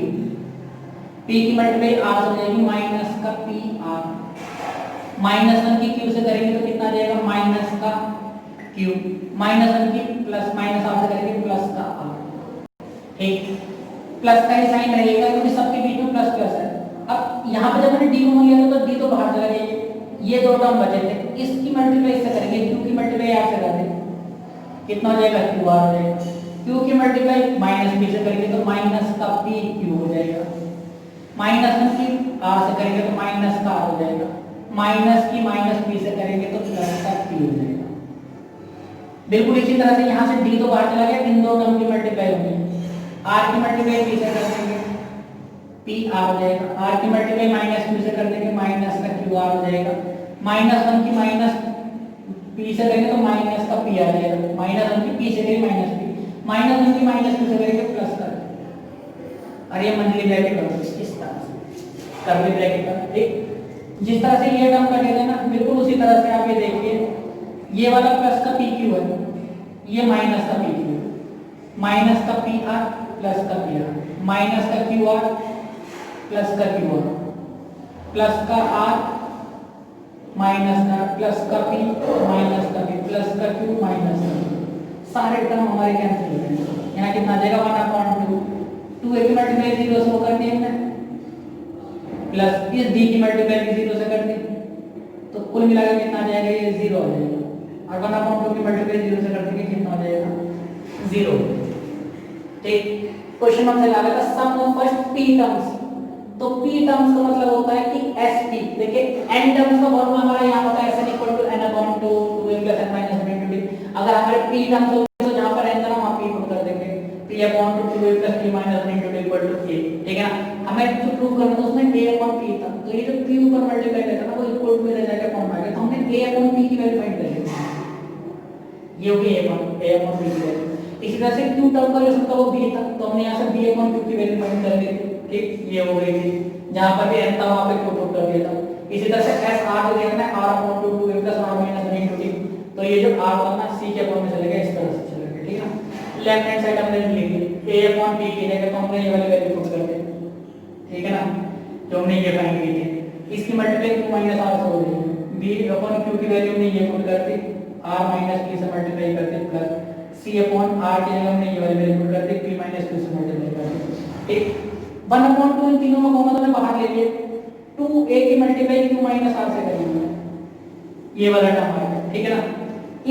p की मल्टीप्लाई r से हो जाएगी माइनस का pr, -1 की q से करेंगे तो कितना आ जाएगा, माइनस का q, -1 की प्लस माइनस r से करेंगे प्लस का r। ठीक, प्लस का ही साइन रहेगा क्योंकि सबके बीच में प्लस प्लस है। अब यहाँ पे जब मैंने डी कॉमन लिया था तो डी तो बाहर चला गया, ये दो टर्म बचे थे, इसकी मल्टीप्लाई इससे करेंगे, क्यू की मल्टीप्लाई यहाँ से कर देंगे, कितना हो जाएगा, क्यू आर हो जाएगा, क्यू की मल्टीप्लाई माइनस बी से करेंगे तो माइनस का पी क्यू हो जाएगा, -1 की आर से करेंगे तो माइनस का आर हो जाएगा, माइनस की माइनस बी से करेंगे तो प्लस का पी हो जाएगा। बिल्कुल इसी तरह से यहाँ से डी तो बाहर चला गया, इन दो टर्म की मल्टीप्लाई होगी, आर की मल्टीप्लाई पी से कर देंगे पी आर हो जाएगा, आर की मल्टीप्लाई माइनस क्यू से कर देंगे माइनस का क्यू आर हो जाएगा, -1 की माइनस पी से करेंगे तो माइनस का पी आ जाएगा, -1 की पी से करेंगे माइनस पी, -1 की माइनस क्यू से करेंगे प्लस का, और ये मंथली ब्रैकेट होगा इस तरह से कर्ली ब्रैकेट का। ठीक, जिस तरह से ये टर्म कटे थे ना, बिल्कुल उसी तरह से आप ये देखिए, ये वाला प्लस का पी क्यू है, ये माइनस का पी क्यू, माइनस का पी आर प्लस का पी आर, माइनस का क्यू आर प्लस का क्यू आर, प्लस का आर माइनस का, प्लस का पी माइनस का पी, प्लस का क्यू माइनस का क्यू, सारे टर्म हमारे कैंसिल हो जाएंगे। यहाँ कितना आ जाएगा 1/2, 2a की मल्टीप्लाई 0 से कर दी हमने, प्लस इस d की मल्टीप्लाई भी 0 से कर दी, तो कुल मिलाकर कितना आ जाएगा, ये 0 आ जाएगा, और 1/2 की मल्टीप्लाई 0 से कर देंगे, कितना हो जाएगा, 0। ठीक, क्वेश्चन हमसे लगा था sum of first p terms, तो p टर्म्स का मतलब होता है कि sp, देखिए n टर्म्स का फॉर्मूला हमारा यहाँ होता है n = n/2 2n + n - 1 × d। अगर हमारे p टर्म्स होते तो जहाँ पर n था वहाँ p पुट कर देंगे, p/2a + t - 1 × d = a। ठीक है ना, हमें जो प्रूव करना था उसमें a/p था, तो ये जो p ऊपर मल्टीप्लाई करता ना वो इक्वल टू रह जाएगा फॉर्म आ गया, तो हमने a/p की वैल्यू फाइंड कर ली, ये होगी a/p की वैल्यू। इसी तरह से q टर्म का जो था वो b था, तो हमने यहाँ से b/q की वैल्यू फाइंड कर ली थी। ठीक, ये हो गई थी, जहाँ पर भी n था वहाँ पे q पुट कर दिया था। इसी तरह से s r को देखना है r/2 2a + r - 1 × t, तो ये जो r था ना c के फॉर्म में चलेगा, इस तरह से चलेगा। ठीक है ना, लेफ्ट हैंड साइड हमने लिख ली a/p की जगह तो हमने ये वाली वैल्यू पुट कर दी। ठीक है ना, जो हमने ये फाइंड की थी, इसकी मल्टीप्लाई q - r से हो जाएगी, b/q की वैल्यू हमने ये पुट कर दी, r - p से मल्टीप्लाई कर दी, प्लस c/r की जगह हमने ये वाली वैल्यू पुट कर दी, p - q से मल्टीप्लाई कर दी। ठीक, 1/2 इन तीनों में कॉमन हमने बाहर ले लिए, 2a की मल्टीप्लाई q - r से करेंगे, ये वाला टर्म आ गया। ठीक है ना,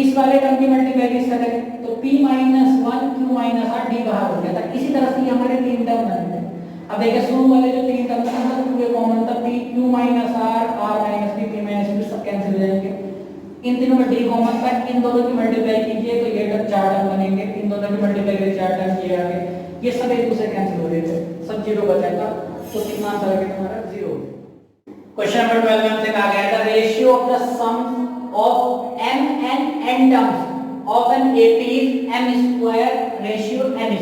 इस वाले टर्म की मल्टीप्लाई किससे करें, तो p - 1 q - r d बाहर हो गया था। इसी तरह से ये हमारे तीन टर्म बन गए। अब देखिए शुरू वाले जो तीन टर्म था 2a कॉमन था, p q - r r - p p - q सब कैंसिल हो जाएंगे, इन तीनों में d कॉमन था, इन दोनों की मल्टीप्लाई कीजिए तो ये चार टर्म बनेंगे, इन दोनों की मल्टीप्लाई करिए चार टर्म ये आ गए, ये सब एक दूसरे कैंसिल हो रहे थे, सब 0 बचेगा, तो कितना आंसर आ गया हमारा 0। क्वेश्चन नंबर 12 में हमसे कहा गया था ratio of the sum of m and n terms of an AP is m² ratio n²।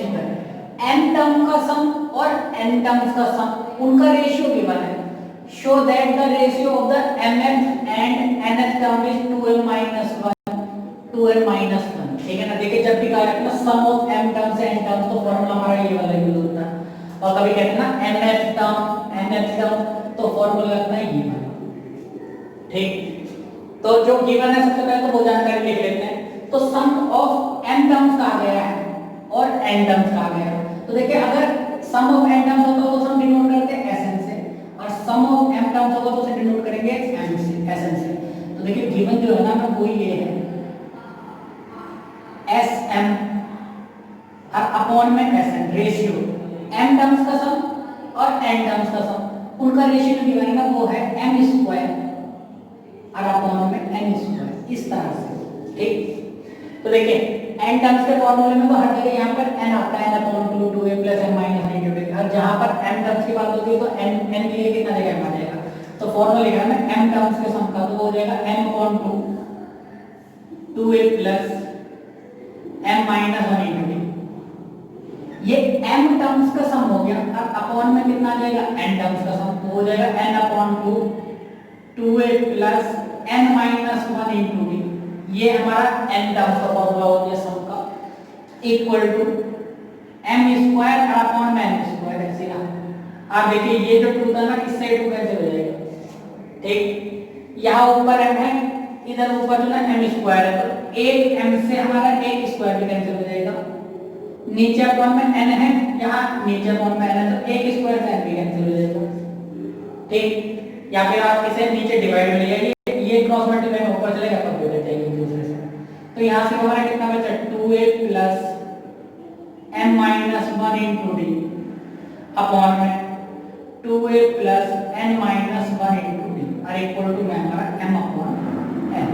m term का सम और n टर्म्स का सम उनका रेशियो गिवन है, show that the ratio of the mth and nth term is 2m - 1 2m - 1। ठीक है ना, देखिए जब भी कहा जाता है ना सम ऑफ m टर्म्स से n टर्म्स तो फॉर्मूला हमारा ये वाला यूज होता है, और कभी कहते हैं ना nth टर्म nth टर्म तो फॉर्मूला लगता है ये वाला। ठीक, तो जो गिवन है सबसे पहले तो वो जानकारी लिख लेते हैं। तो सम ऑफ m टर्म्स कहा गया है और n टर्म्स कहा गया है, तो देखिए अगर सम ऑफ n टर्म्स होता तो हम डिनोट करते हैं sn से, और सम ऑफ m टर्म्स होगा तो उसे डिनोट करेंगे m से sn से। तो देखिए गिवन जो है ना वो ये है sm और अपॉन में sn रेशियो m टर्म्स का सम और n टर्म्स का सम, उनका रेशियो गिवन है ना वो है m² और अपॉन में n², इस तरह से। ठीक, तो देखिए n टर्म्स के फॉर्मूले में तो हर जगह यहाँ पर n आता है n/2 2a + n - 1 × d, और जहाँ पर m टर्म्स की बात होती है तो n के लिए कितना जगह आ जाएगा तो फॉर्मूला लिखा है ना m टर्म्स के सम का, तो वो हो जाएगा m upon 2 2a plus m minus 1 into d। ये m टर्म्स का सम हो गया, और अपॉन में कितना आ जाएगा n टर्म्स का सम, तो हो जाएगा n upon 2 2a plus n minus 1 into d। ये हमारा n टर्म्स का फॉर्मूला हो गया सम का, equal to m square upon n square ऐसे ना। आप देखिए ये जो 2 था ना, इससे 2 कैंसिल हो जाएगा, ठीक। यहाँ ऊपर m है, इधर ऊपर जो ना m स्क्वायर है, तो एक m से हमारा एक स्क्वायर भी कैंसिल हो जाएगा। नीचे अपॉन में n है, यहाँ नीचे अपॉन में n है, तो एक स्क्वायर से n भी कैंसिल हो जाएगा, ठीक। या फिर आप इसे नीचे डिवाइड में ले आइए, ये क्रॉस मल्टीप्लाई में ऊपर चलेगा तब भी जाएगी एक दूसरे से। तो यहाँ से हमारा कितना बचा 2a plus m minus 1 into D upon में 2a plus n minus 1 into D और इक्वल टू में हमारा m अपॉन n,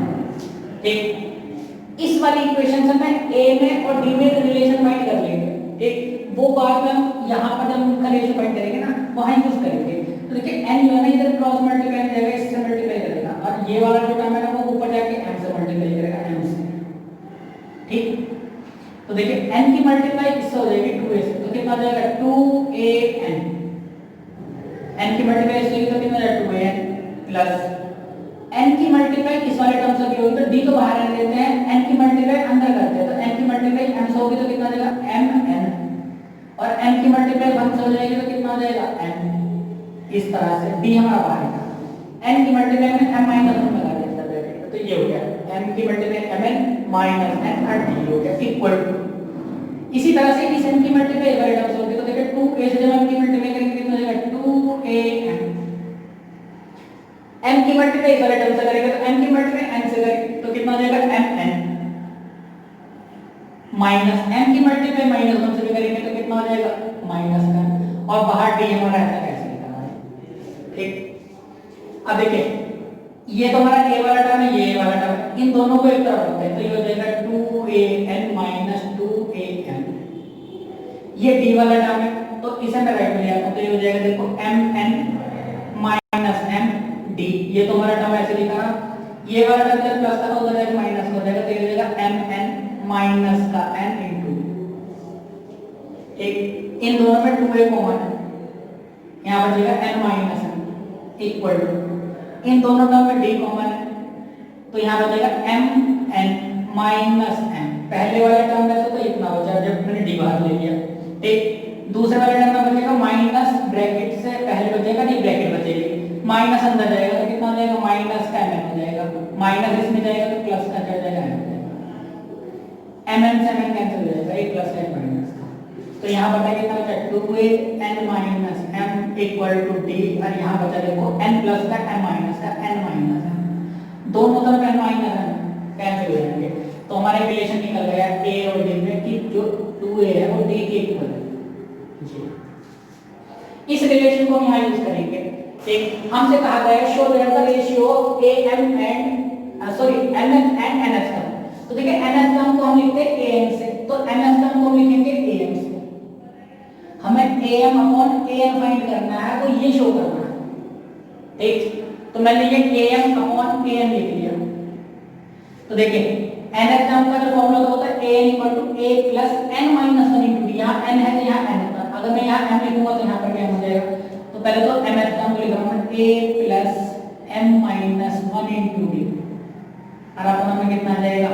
ठीक। इस वाली इक्वेशन से मैं a में और d में का रिलेशन फाइंड कर लेंगे, ठीक। वो बाद में हम यहाँ पर जब उनका रेशियो फाइंड करेंगे ना, वहाँ यूज करेंगे। तो देखिए n जो है ना इधर क्रॉस मल्टीप्लाई में जाएगा, इससे मल्टीप्लाई करेगा, और ये वाला जो टर्म है ना वो ऊपर जाके m से मल्टीप्लाई करेगा, m से, ठीक। तो देखिए n की मल्टीप्लाई इससे हो जाएगी 2a से, तो कितना हो जाएगा 2an। n की मल्टीप्लाई इससे तो कितना हो जाएगा 2an प्लस n की मल्टीप्लाई इस वाले टर्म से भी होगी, तो d को बाहर रख देते हैं, n की मल्टीप्लाई अंदर करते हैं, तो n की मल्टीप्लाई m से होगी तो कितना हो जाएगा mn, और n की मल्टीप्लाई 1 से हो जाएगी तो कितना हो जाएगा n। इस तरह से d हमारा बाहर है, n की मल्टीप्लाई में m माइनस 1 लगा देता है, तो ये हो गया m की मल्टीप्लाई mn माइनस n और d हो गया इक्वल टू। इसी तरह से इस n की मल्टीप्लाई वाले टर्म्स होगी, तो देखिए 2a से जब m की मल्टीप्लाई करेंगे कितना हो जाएगा 2am। m की मल्टीप्लाई वाले टर्म से करेंगे तो m की मल्टीप्लाई n से करेंगे तो कितना हो जाएगा mn माइनस m की मल्टीप्लाई माइनस 1 से भी करेंगे तो कितना हो जाएगा माइनस का, और बाहर d हमारा ऐसा कैसे निकलना है, ठीक। अब देखिए ये तो हमारा a वाला टर्म है, ये a वाला टर्म है, इन दोनों को एक तरफ रखते हैं, तो ये हो जाएगा 2an माइनस 2am। ये d वाला टर्म है, तो इसे मैं राइट में ले आता हूं, तो ये हो जाएगा देखो mn माइनस m d। ये तो हमारा टर्म ऐसे लिखा ना, ये वाला टर्म जब प्लस का उधर जाएगा माइनस हो जाएगा, तो ये हो जाएगा mn माइनस का n इंटू, ठीक। इन दोनों में 2a कॉमन है, यहाँ पर जाएगा n minus m equal to, इन दोनों टर्म में d कॉमन है, तो यहाँ पर जाएगा mn माइनस m। पहले वाले टर्म में तो इतना बचा जब मैंने d बाहर ले लिया, ठीक। दूसरे वाले टर्म में बचेगा माइनस, ब्रैकेट से पहले बचेगा नहीं ब्रैकेट बचेगी, माइनस अंदर जाएगा तो कितना हो जाएगा माइनस का mn हो जाएगा, माइनस इसमें जाएगा तो प्लस का चढ़ जाएगा m, mn से mn कैंसिल हो जाएगा, एक प्लस का माइनस का। तो यहाँ बचा कितना बचा 2an minus m equal to d, और यहाँ बचा देखो n प्लस का m माइनस का n माइनस m, दोनों तरफ n माइनस m कैंसिल हो जाएंगे, तो हमारा रिलेशन निकल गया a और d में कि जो 2a है वो d के इक्वल है। इस रिलेशन को हम यहाँ यूज करेंगे, ठीक। हमसे कहा गया है show that the ratio am and sorry mn and ns term, तो देखिए ns टर्म को हम लिखते हैं am से, तो ns टर्म को हम लिखेंगे am से। हमें am अपॉन an फाइंड करना है, तो ये शो करना है, ठीक। तो मैंने ये am अपॉन an लिख लिया, तो देखिए ns टर्म का जो फॉर्मूला होता है an equal to a plus n minus 1 into d। यहाँ n है तो यहाँ n होता है, अगर मैं यहाँ m लिखूंगा तो यहाँ पर क्या हो जाएगा, तो पहले तो ms टर्म को लिख रहा हूँ a plus m minus 1 into d, और अपना में कितना आ जाएगा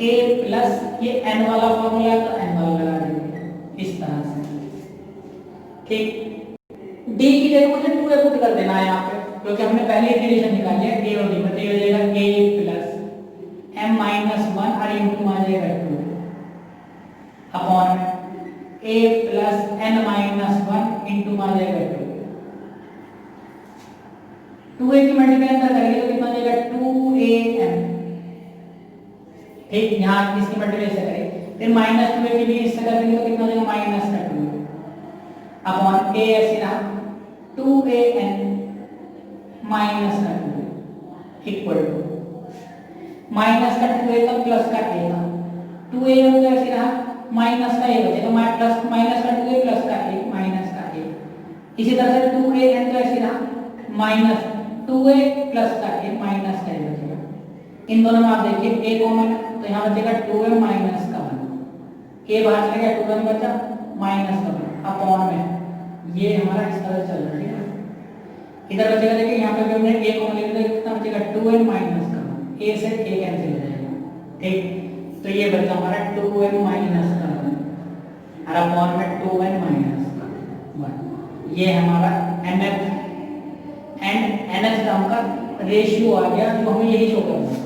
a प्लस ये n वाला फॉर्मूला तो n वाला लगा देंगे इस तरह से, ठीक। d की जगह मुझे 2a पुट कर देना है यहाँ पे, क्योंकि हमने पहले ही रिलेशन निकाल लिया a और d में, तो ये हो जाएगा a प्लस m माइनस 1 और इंटू आ जाएगा 2 upon a plus n minus 1 into आ जाएगा 2। 2a की मल्टीप्लाई अंदर करेंगे तो कितना आ जाएगा 2am, ठीक। यहाँ इसकी मल्टीप्लाई से करें, फिर माइनस 2a के लिए इससे करेंगे तो कितना आ जाएगा माइनस का 2 अपॉन a ऐसे रहा 2an माइनस का 2 इक्वल टू माइनस का 2a का प्लस का a का 2a हो गया, ऐसे रहा माइनस का a बचेगा, प्लस माइनस का 2a प्लस का a माइनस का a। इसी तरह से 2an तो ऐसे रहा माइनस 2a प्लस का a माइनस का a बचेगा। इन दोनों में आप देखिए a कॉमन है तो यहाँ बचेगा 2a माइनस का 1, a बाहर चला गया 2 बचा माइनस का 1 अपॉन में, ये हमारा इस तरह चल रहा है, ठीक है। इधर बचेगा देखिए यहाँ पे भी हमने a कॉमन ले लिया, कितना बचेगा 2n माइनस का 1, a से a कैंसिल हो जाएगा, ठीक। तो ये बचा हमारा 2n माइनस का 1 और अपॉन में 2n माइनस का 1, ये हमारा nth टर्म का रेशियो आ गया जो हमें यही शो करना है।